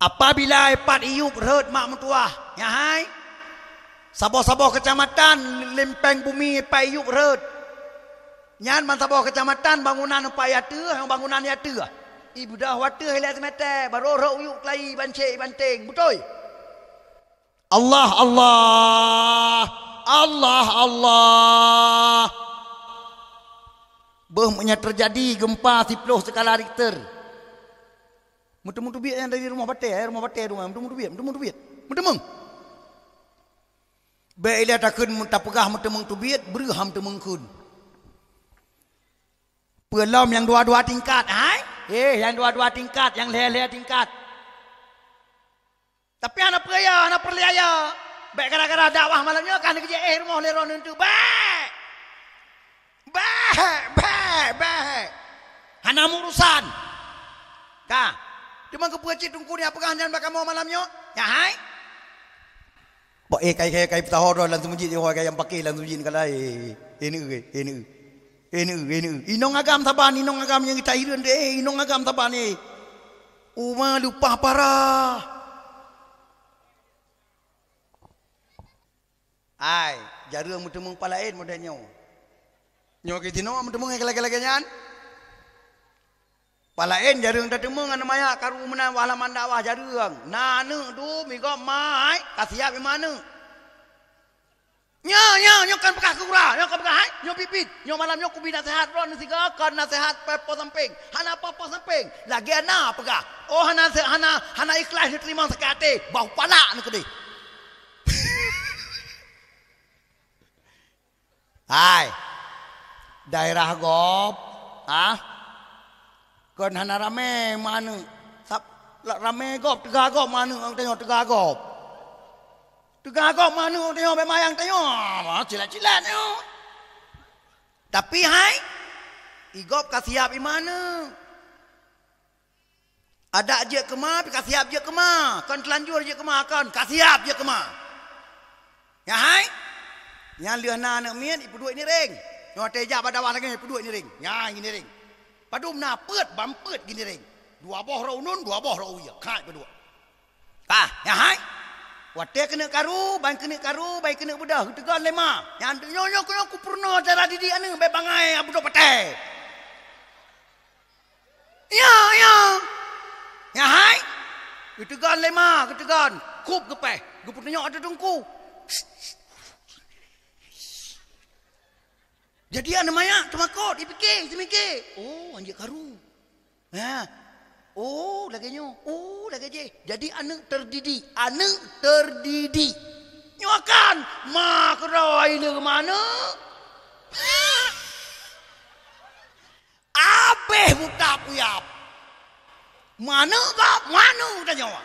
B: apabila epat iup red mak mentua ya hai saboh kecamatan lempeng bumi epat iup red nyan man saboh kecamatan bangunan epat yatu yang bangunan yatu ibu dah water hilang semata baru roh uyuk kelai bancik banting betul Allah Behnya terjadi gempa 10 skala Richter mutu-mutu biat yang dari rumah batai mutu-mutu biat Baiklah takun tak pegah mutu-mutu tu biat berham tu mengkun pelom yang dua-dua tingkat yang dua-dua tingkat, yang leher-leher tingkat. Tapi anak perliaya. Baik kadang-kadang dakwah malamnya kan dia kerja rumah leron itu. Baik. Hana urusan. Kah? Cuma kepecit tungku ni apakah dan bakal mau malamnya? Ya hai. Bok kai petahor langsung masjid dia yang pakai langsung masjid kalau ini. Inong agam taban inong agam yang kita iran deh inong agam taban ni uma lupa parah ai jarum mutemung palain modanya nyo kitino mutemung lagi nyan palain jarum tatemung anu maya karu mena halaman dakwah jarum nanu tu migo mai kasiap di mana Nyo kan pekah kurang, nyo kan pekah, nyo pipit, nyo malam nyo kubi nasihat ron siga kan nasihat pepo samping, hana apa samping, lagi ana pekah, oh hana ikhlas diterima sekate, bau palak ni kedi. Hai, daerah gop, kan hana rame mana, rame gop, tegak gop mana, orang tengok tegak gop. Tegak mana tengok bemayang tengok cilat-cilat tengok tapi hai igop kasiap di mana ada je kema kasiap je kema kan telanjur je kema kan kasiap je kema ya hai yang liana anak mian ipu duit ni ring nyo teja badawah lagi ipu duit ni ring ya gini ring padum na peut bampet gini ring dua boh rau nun dua boh rau ya kai berdua ya hai Wate kena karu, baik kena budak. Tegan lema. Yang nyonya ku purna cara didik anu baik bangai budak patai. Ya. Ya hai. Tegan lema, tegan. Kup gepeh. Geput nyok ada dengku. Jadi anu maya temakot dipikir, semikir. Oh, anjir karu. Ya. Oh, lagi je. Jadi anak terdidik. Nyokan, mak roy ni ke mana? Abeh buta puyap. Mana kita nyawa?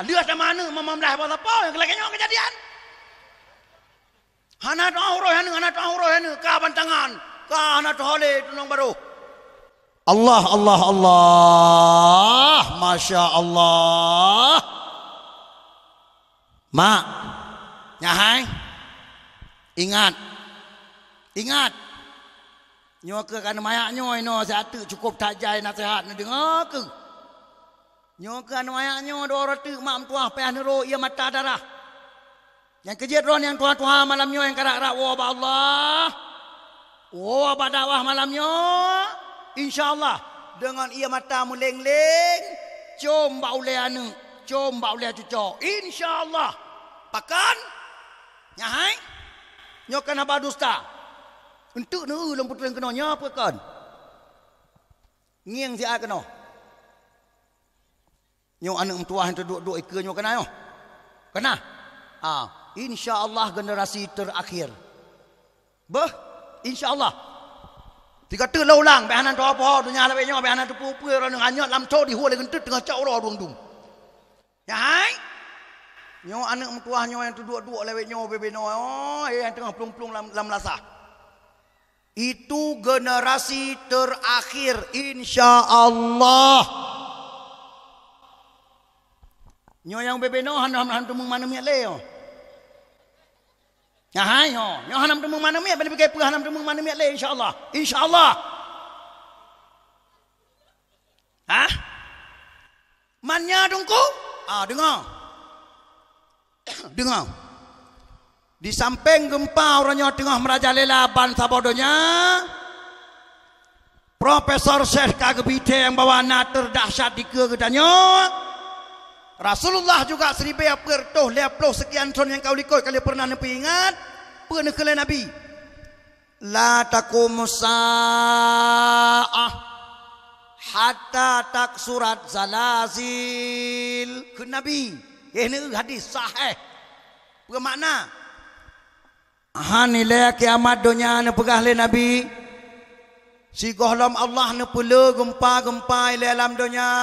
B: Lihat mana mama belah apa yang lagi nyawa kejadian? Hana tu hana ka bantangan, ka hana tu hole tunang baru. Allah, Masya Allah. Mak, nyahai, ingat. Nyo ke kan mayak nyo ino satu cukup tajai nasihat ni dengar ke. Nyokan wayaknya dua ratu mak tuah payah nero ia mata darah. Yang kejut ron yang tuah-tuah malamnya yang karak-karak wa ba Allah. Wa ba dakwah malamnya. InsyaAllah dengan ia mata meleng-leng, com ba uleh anu, com ba uleh cucok. InsyaAllah. Pakan nyahai nyokan apa dusta. Untuk nu lemput yang kena nya apa kan? Ngiang si a kena. Nyo anak tua yang duduk ika nyo kena yo. Kena. InsyaAllah generasi terakhir. InsyaAllah. Tiga tu lah ulang. Behanan tu apa? Dunia lebih nyo. Behanan tu pupu. Orang nganyat lam cau di huwa legentut tengah cau roh dung-dung. Ya hai. Nyo anak tua nyo yang duduk-duduk lebih nyo bebe no. Yang tengah plung-plung lam lasah. Itu generasi terakhir. InsyaAllah. Nyo yang bebe no hanam temung mana miat leo. Ya hai ho. Nyo hanam temung mana miat beli pakai hanam temung mana miat le insyaallah. Insyaallah. Hah? Manya dongku? Dengar. Dengar. Di samping gempa orangnya tengah merajalela ban sabodonya. Profesor Syekh Kagebite yang bawa anak terdahsyat di kegedannya. Rasulullah juga 1000 sekian tahun yang kau likut kali pernah nepi ingat pernah kala Nabi la taqumus saah hatta taksurat zalazil ke Nabi ini hadis sahih bermakna hanile kiamat dunia ne pegah le Nabi si gohlam Allah ne pula gempa-gempa ile alam dunia.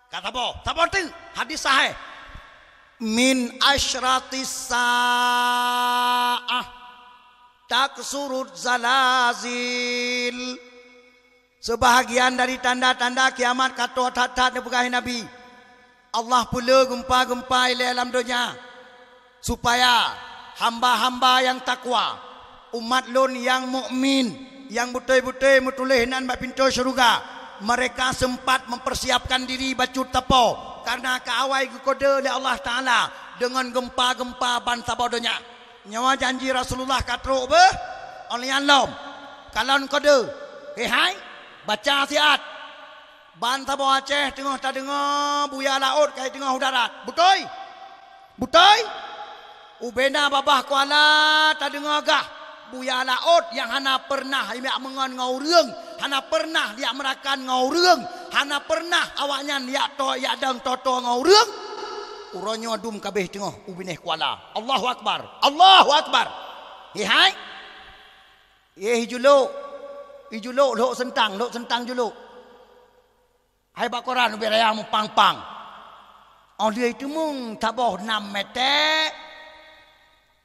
B: Kata apa? Apa tu? Hadis sahih. Min asyratis sa'ah taksurut zalazil. Sebahagian dari tanda-tanda kiamat kata tat-tat dipegahi Nabi. Allah pula gempa-gempa di alam dunia supaya hamba-hamba yang takwa, umat lun yang mukmin, yang betul-betul metulih nan bak pintu syurga. Mereka sempat mempersiapkan diri bacut tapo karena keawai kode oleh Allah Ta'ala dengan gempa-gempa ban sabodonya. Nyawa janji Rasulullah katruk oleh yang lom kalon kode hai baca siat ban sabo Aceh tengah tak dengar buya laut kai tengah udara betul ubena babah kuala tak dengar gah buya laut yang hana pernah dia mengon ngau reung, hana pernah dia merakan ngau reung, hana pernah awaknya dia to ya dang toto ngau reung. Uronyo adum kabeh tengah ubineh kuala. Allahu akbar. Allahu akbar. Hai. Hijuluk lok sentang juluk. Hai bak Quran ubi raya mu pang-pang. Dia itu mung taboh 6 meter.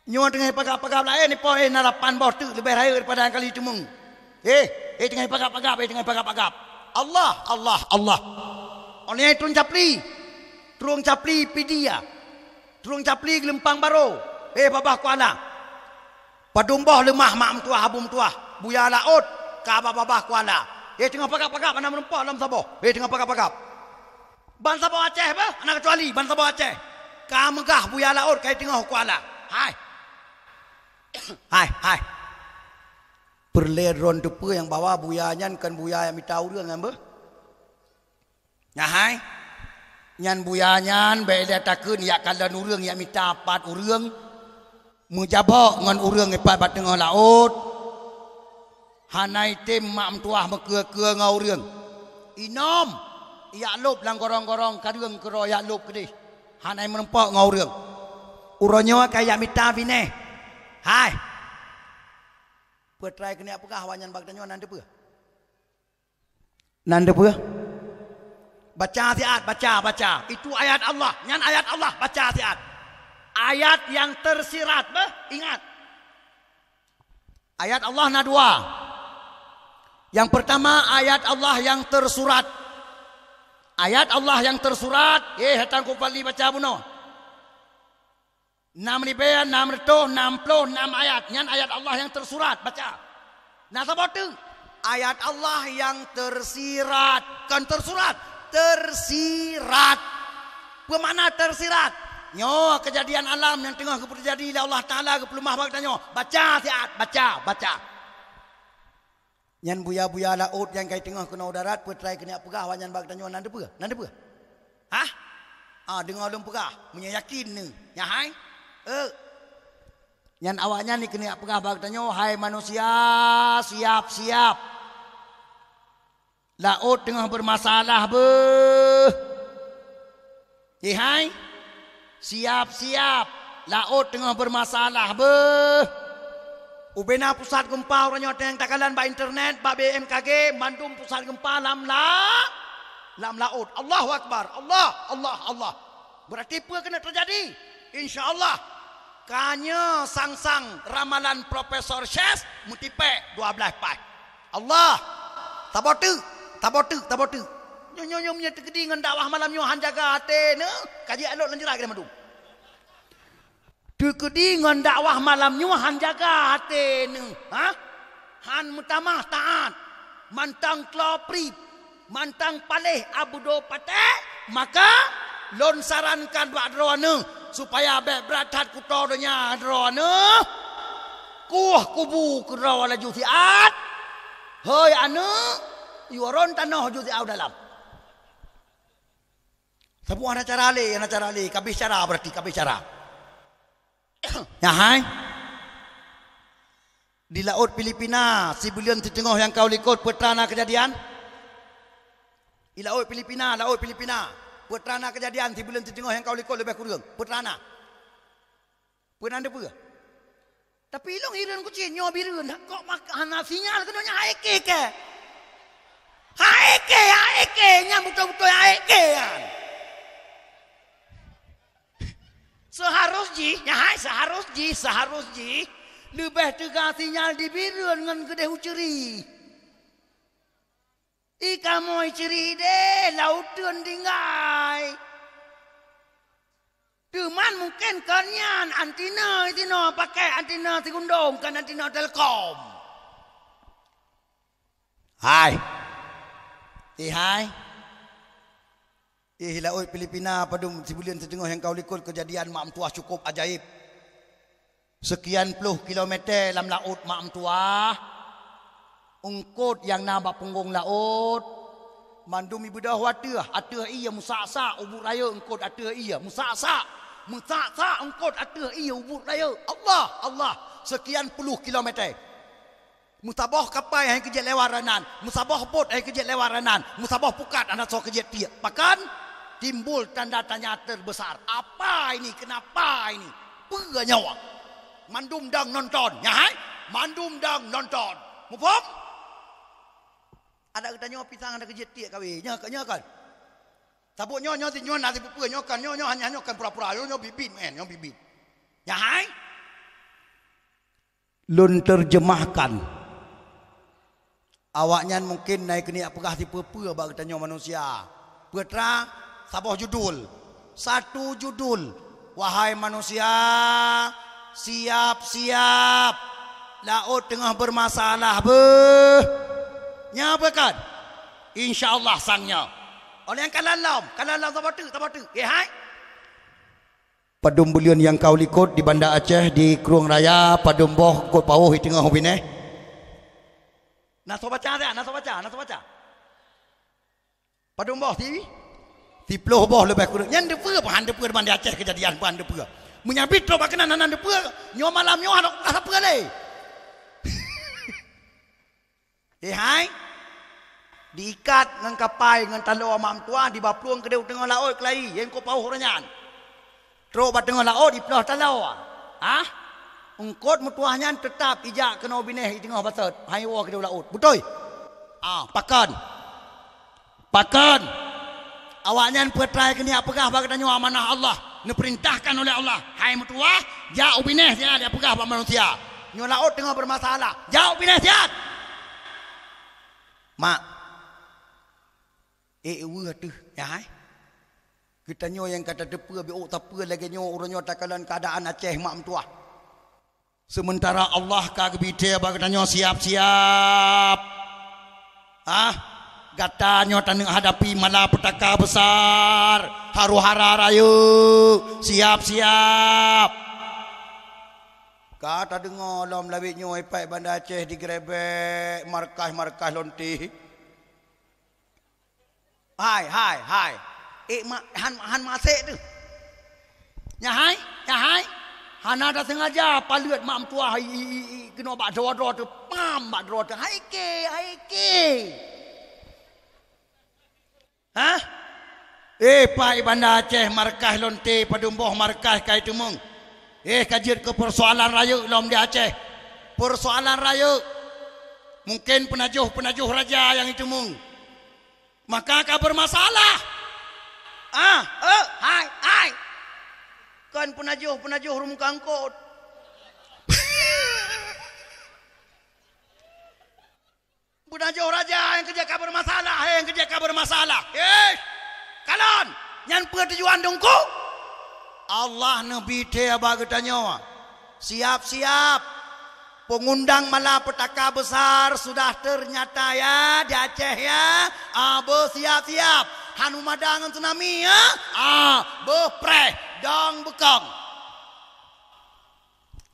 B: Nyo tengah pagap-pagap lain ni poin narapan bawah tu lebih raya daripada kali itu mung. Tengah pagap-pagap. Allah. Oleh turun capli pidia. Turun capli gelempang baro. Babah kuala. Padumbah lemah mak tuah habum tuah. Buya laut ka babah kuala. Tengah pagap-pagap anak merempak dalam Sabah. Tengah pagap-pagap. Ban Sabah Aceh apa? Anak kecuali ban Sabah Aceh. Ka megah buya laut kai tengah kuala. Hai. Perleron depa yang bawa buyanya kan buya yang mitau reung ambe. Ya hai. Nyan buyanya be dia takeun ya kalan ureung ya mita 4 ureung. Mujabok ngan ureung epat bat tengah laut. Hanai tim mak tuah mekeu-keu ngau ureung. Inom ya lop lang gorong-gorong kareung kero ya lop kedih. Hanai merempak ngau ureung. Uronyo kaya mita bineh. Hai. Petrai kena apakah wanyan bagdanyo nanda pe? Baca siat, baca. Itu ayat Allah. Nyan ayat Allah, baca siat. Ayat yang tersirat, ingat. Ayat Allah na 2. Yang pertama ayat Allah yang tersurat. Ayat Allah yang tersurat, hatan ku pali baca buno. 6 ayat. Nyan ayat Allah yang tersurat. Baca. Nah sabot tu. Ayat Allah yang tersirat. Kan tersurat. tersirat. Apa makna tersirat? Nyo kejadian alam yang tengah terjadi oleh Allah Taala ke pelumah bagi tanya. Baca siat, baca. Nyan buya-buya laut yang kai tengah kena darat petrai kena pegah wanyan bagi tanya nan depa. Hah? Dengar lum pegah, punya yakin ni. Ya hai? Nyan awaknya ni kena pegah bagi tanya, hai manusia, siap-siap. Laut tengah bermasalah hai? Siap-siap. Laut tengah bermasalah Ubena pusat gempa orangnya yang takalan ba internet, ba BMKG, Bandung pusat gempa lam laut. Allahu Akbar. Allah. Berarti apa kena terjadi? InsyaAllah. Kanya sang-sang ramalan Profesor Syes mutipe 12 pai. Allah. Tabotu. Nyo punya tegedi dengan dakwah malam nyo han jaga hati ne. Kaji elok lanjut lagi madu. Tegedi dengan dakwah malam nyo han jaga hati ne. Han mutamah taat. Mantang klopri. Mantang paleh abudo pate. Maka lon sarankan buat drone supaya berat kutodonya drone. Kubu kerawa laju siat. Hoi anu. Yuaron tanah juzi au dalam. Semua ada cara le, kabis cara berarti kabis cara. Ya hai. Di laut Filipina, si bulion tengah yang kau likut putrana kejadian. Di laut Filipina, putrana kejadian si bulion tengah yang kau likut lebih kurang. Putrana. Pun anda apa? Tapi long hiran kucing nyo birun kok makan sinyal kena haike ke. Haike nya betul-betul haike kan. Seharusnya lebih tegak sinyal di birun dengan kedai uceri. Ika moi ceri deh lautan tinggai. Cuman mungkin kanyan antina pakai antina Sigundong kan antina Telkom. Hai. Laut Filipina padum sebulan setengah yang kau likut kejadian mak mentuah cukup ajaib. Sekian puluh kilometer dalam laut mak mentuah. Ungkut yang nabak punggung laut. Mandum ibu dah watah. Atah iya musaksa ubur raya ungkut atah iya musaksa ungkut atah iya ubur raya. Allah. Sekian puluh kilometer. Musabah kapal yang kejat lewaranan. Musabah bot yang kejat lewaranan. Musabah pukat anak so kejat tiap. Bahkan timbul tanda tanya terbesar. Apa ini? Kenapa ini? Pega nyawa. Mandum dang nonton. Ya hai? Mandum dang nonton. Mufam? Ada kita nyawa pisang ada kejat tiap kawin. Nyawa kan? Sabuk nyawa si nyawa nasi pupua nyawa kan. Nyawa hanya kan pura-pura. Nyawa bibit men. Nyawa bibit. Ya hai? Lun terjemahkan. Awaknya mungkin naik ni apakah tipe bagi tanya manusia. Putra sabah judul. Satu judul. Wahai manusia, siap-siap. Laut tengah bermasalah Nya apa kan? InsyaAllah sangnya. Oleh yang kalah tabatu. Hai. Padum bulion yang kau likut di Banda Aceh di Kruang Raya, padum boh kot pauh di tengah hubine. Nak baca. Padum boh ti ploh boh lebih kurang. Yang depa bahan depa di Banda Aceh kejadian bahan depa. Menyabit lo bakanan anan depa. Nyo malam nyo apa le? Hai. Diikat dengan kapal dengan talo mak tua di bapluang ke tengah laut kelai yang ko pauh renyan. Terus bat tengah laut di pelah talau. Ungkot mutuahnya tetap ijak kena bineh di tengah basat. Hai wa ke laut. Betul? Pakan. Awaknya petrai kini apakah bagi tanya amanah Allah. Diperintahkan oleh Allah. Hai mutuah, jauh bineh dia apakah bagi manusia. Nyo laut tengah bermasalah. Jauh bineh siat. Mak. Tuh, ya hai. Kita nyo yang kata depa bi tapa lagi nyo urang takalan keadaan Aceh mak mentuah. Sementara Allah ka gebite bagi nyo siap-siap. Katanya taneng hadapi malapetaka besar, haru-hara raya, siap-siap. Kata dengar lom lawitnya ipai Banda Aceh digrebek markas-markas lonti. Hai. Han masik tu. Nyahai. Han ada sengaja palut mak tua kena bak dro tu. Pam bak dro tu. Hai ke. Ha? Pai Banda Aceh markas lonte padumboh markas kai tumung. Kajian ke persoalan raya lom di Aceh. Persoalan raya. Mungkin penajuh raja yang itu mung. Maka kau bermasalah. Hai. Kan penajuh rum kangkut. Penajuh raja yang kerja kau bermasalah. Kalon, nyan pertujuan dongku. Allah Nabi dia bagi tanya. Siap. Pengundang malapetaka besar sudah ternyata ya di Aceh ya. Siap. Hanu madangan tsunami ya. Berpreh dong bekong.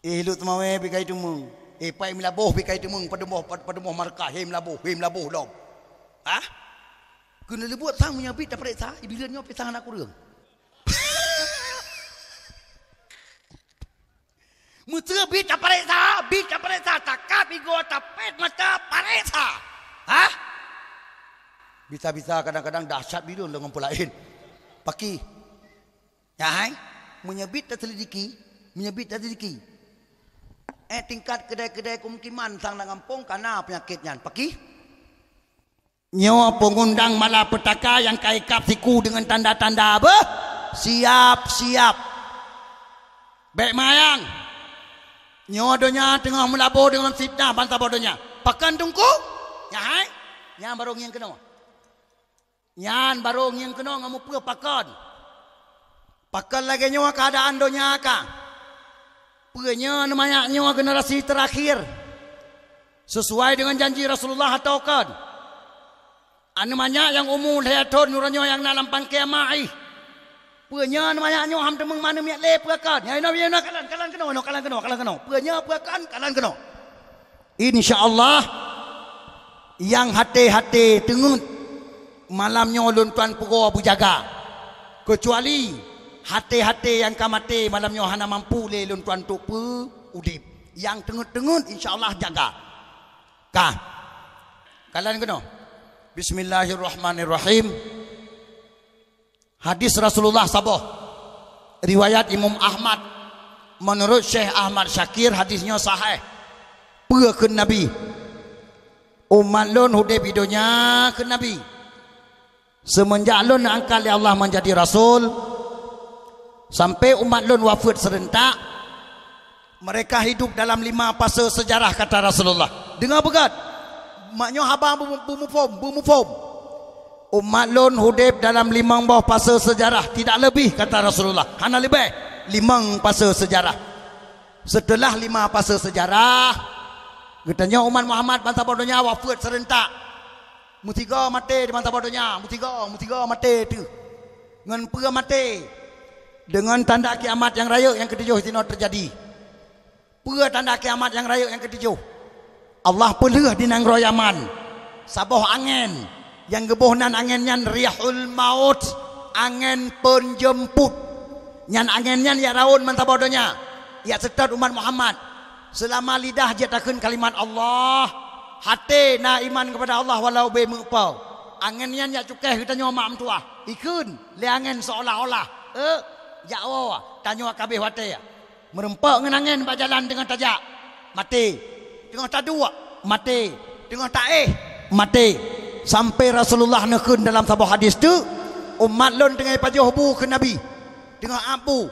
B: Lu temawe bikai tumung. Pai melabuh bikai tumung pademoh markah melabuh dong. Kena lebut sang menyabit dapat sah. Bilanya pisang anak kurang. Musuh bit aparesa takap igo tapet mata paresa. Bisa kadang-kadang dahsyat bidun dengan pelain. Paki. Ya hai, menyabit tak selidiki. Tingkat kedai-kedai kemungkinan sang nangampung karena penyakitnya. Paki. Nyawa pengundang malapetaka yang kaikap siku dengan tanda-tanda apa? Siap. Baik mayang. Nyawa donya tengah melabur dengan fitnah bantah bodohnya. Pakan tungku. Ya hai. Nyan barong yang kena ngamu pura pakan. Pakan lagi nyawa keadaan donya ka. Punya namanya nyawa generasi terakhir. Sesuai dengan janji Rasulullah atau kan. Namanya yang umum hayatun nuranya yang dalam pangkai ma'i. Punya namanya nyawa ham temeng mana miak le pakan. Ya kalan kena. Punya pakan kalan kena. Insyaallah yang hati-hati tengut malamnya ulun tuan pura bujaga. Kecuali hati-hati yang kamate malamnya hana mampu le ulun tuan tu udip. Yang tengut-tengut insyaallah jaga. Kalan kena. Bismillahirrahmanirrahim. Hadis Rasulullah sabah. Riwayat Imam Ahmad. Menurut Syekh Ahmad Syakir hadisnya sahih. Ke Nabi. Umat lun hudib hidunya ke Nabi. Semenjak lun angkat oleh Allah menjadi Rasul. Sampai umat lun wafat serentak. Mereka hidup dalam 5 fase sejarah kata Rasulullah. Dengar begat. Maknya habang bumufom. Umat lun hudib dalam 5 bawah fase sejarah. Tidak lebih kata Rasulullah. Hana lebih 5 fase sejarah. Setelah 5 fase sejarah, katanya umat Muhammad bangsa bodohnya wafat serentak. Mutiga mati di bangsa bodohnya. Mutiga mati tu. Dengan pura mati. Dengan tanda kiamat yang raya yang ketujuh itu terjadi. Pura tanda kiamat yang raya yang ketujuh. Allah pelih di Nanggro Yaman. Saboh angin. Yang gebohnan angin nyan rihul maut, angin penjemput. Nyan angin nyan ya raun mantap bodohnya. Ya setat umat Muhammad. Selama lidah jatakan kalimat Allah, hati na iman kepada Allah walau be mengpau. Angin nyan ya cukai kita nyawa mak tua. Ikun le angin seolah-olah. Ya Allah, tanya kabeh wate ya. Merempak dengan angin berjalan dengan tajak. Mati. Tengah tadua, mati. Tengah taeh, mati. Sampai Rasulullah nekun dalam sebuah hadis tu, umat lon tengah pajuh bu ke Nabi. Tengah abu.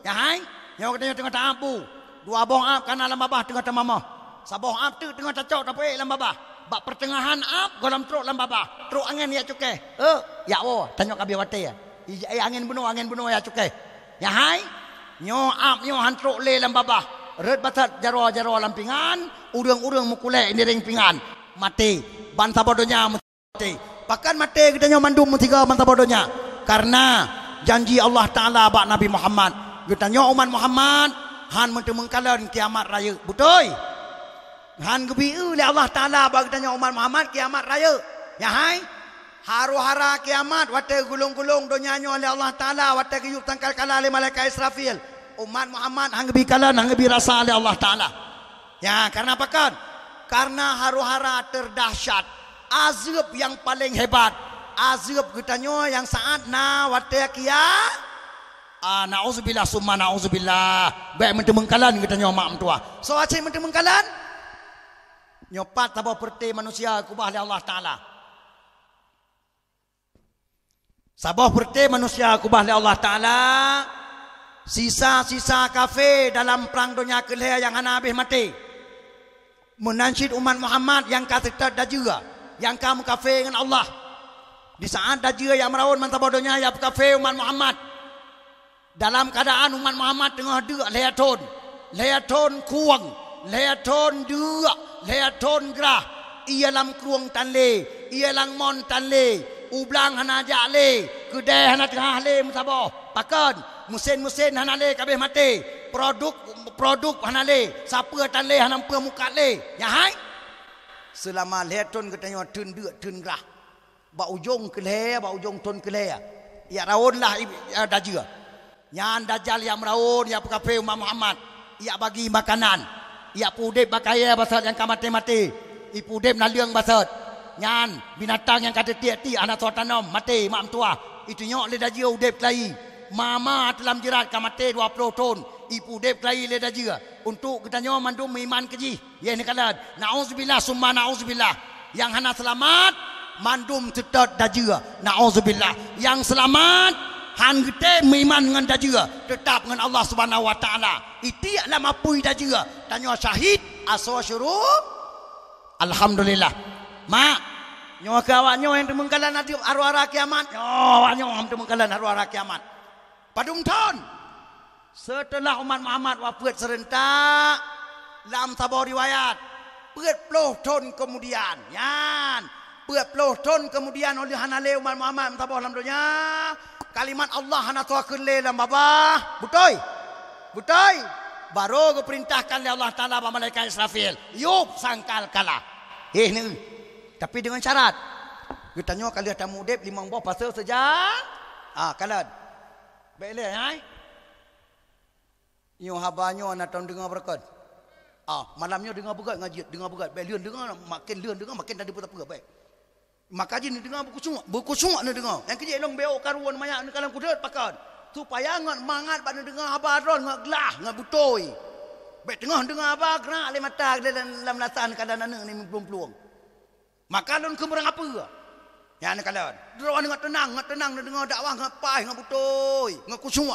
B: Ya hai? Yang katanya tengah tak abu. 2 boh ap kana lam babah tengah tamamah. Saboh ap tu tengah cacok tapi lam babah. Bak pertengahan ap dalam truk lam babah. Truk angin ya cukai. Ya Allah, tanya kabeh wate ya. Angin bunuh ya cukai. Ya hai? Nyo ap nyo hantruk le lam babah. Red batat jaro-jaro lampingan, urang-urang mukulek ini ring pingan. Mati. Bantah bodohnya mati. Pakan mati katanya mandum tiga manta bodohnya. Karena janji Allah Taala bak Nabi Muhammad. Katanya umat Muhammad han mentemengkalan kiamat raya. Betul? Han gebiu oleh Allah Taala bak katanya umat Muhammad kiamat raya. Ya hai. Haru-hara kiamat wate gulung-gulung donyanya oleh Allah Taala wate kiyup tangkal kala oleh malaikat Israfil. Umat Muhammad hang gebi kalan hang gebi rasa oleh Allah Taala. Ya, karena apa kan? Karena haru-hara terdahsyat, azab yang paling hebat, azab katanya yang saat na wate kia. Nauzubillah summa nauzubillah. Baik mentemengkalan katanya mak mentua. So acai mentemengkalan? Nyopat tabah perti manusia kubah oleh Allah Taala. Sabah perti manusia kubah oleh Allah Taala. Sisa-sisa kafir dalam perang dunia kelihar yang hana habis mati. Menansyid umat Muhammad yang kata dajira, yang kamu kafir dengan Allah. Di saat dajira yang merawat mantap bodohnya yang kafir umat Muhammad. Dalam keadaan umat Muhammad tengah dua leaton kuang, leaton dua, leaton gerah. Ia lam kruang tanle, ia lang mon tanle, ublang hana jale, kedai hana tengah le musabah. Pakan musin-musin hana le kabeh mati. Produk hana le, siapa tan le hana pe muka le. Ya hai. Selama leton katanya tun dua tun gerah. Ba ujung ke le, ba ujung tun ke le. Ya raunlah dajia. Yan dajal yang meraun ya kafir umat Muhammad. Ya bagi makanan. Ya pudip bakaya basat yang mati-mati. Ipudip naliang basat. Yan binatang yang kata tiak-tiak anak tua tanam mati mak tua. Itu nyok le dajia udip kelai. Mama dalam jerat kamate 20 ton. Ipu dep kelai le dajia. Untuk katanya mandum iman keji. Ya ni kala nauzubillah summa nauzubillah. Yang hana selamat mandum tetap dajia. Nauzubillah. Yang selamat han gede iman dengan dajia, tetap dengan Allah Subhanahu wa taala. Itu adalah mapui dajia. Tanya syahid aso syurub. Alhamdulillah. Mak nyawa kawaknya yang temengkalan nanti arwah kiamat. Nyawanya yang temengkalan arwah kiamat. Padung tahun setelah umat Muhammad wafat serentak dalam tabur riwayat 40 tahun kemudian yan 40 tahun kemudian oleh hanale umat Muhammad tabur dalam dunia kalimat Allah hana tuakeun le dalam babah betul baru keperintahkan oleh Allah Taala ba malaikat Israfil yuk sangkal kala ni tapi dengan syarat katanya kali tamu dep 5 buah pasal saja kalan baiklah hai yo habanyo na tahun dengar berkat malamnya dengar berkat ngaji dengar berkat baik leuan dengar makin tadi putar baik maka jin dengar buku sungak ni dengar yang kejek long beo karuan mayak ni kalam kudet pakan supaya ngat mangat pada dengar habaron ngat gelah ngat butoi baik dengar apa gerak le mata dalam lasan kadang ni belum maka lon kemerang apa ya ni kalan. Dua ngat tenang dengar dakwah ngat pai ngat butoi ngat kusung.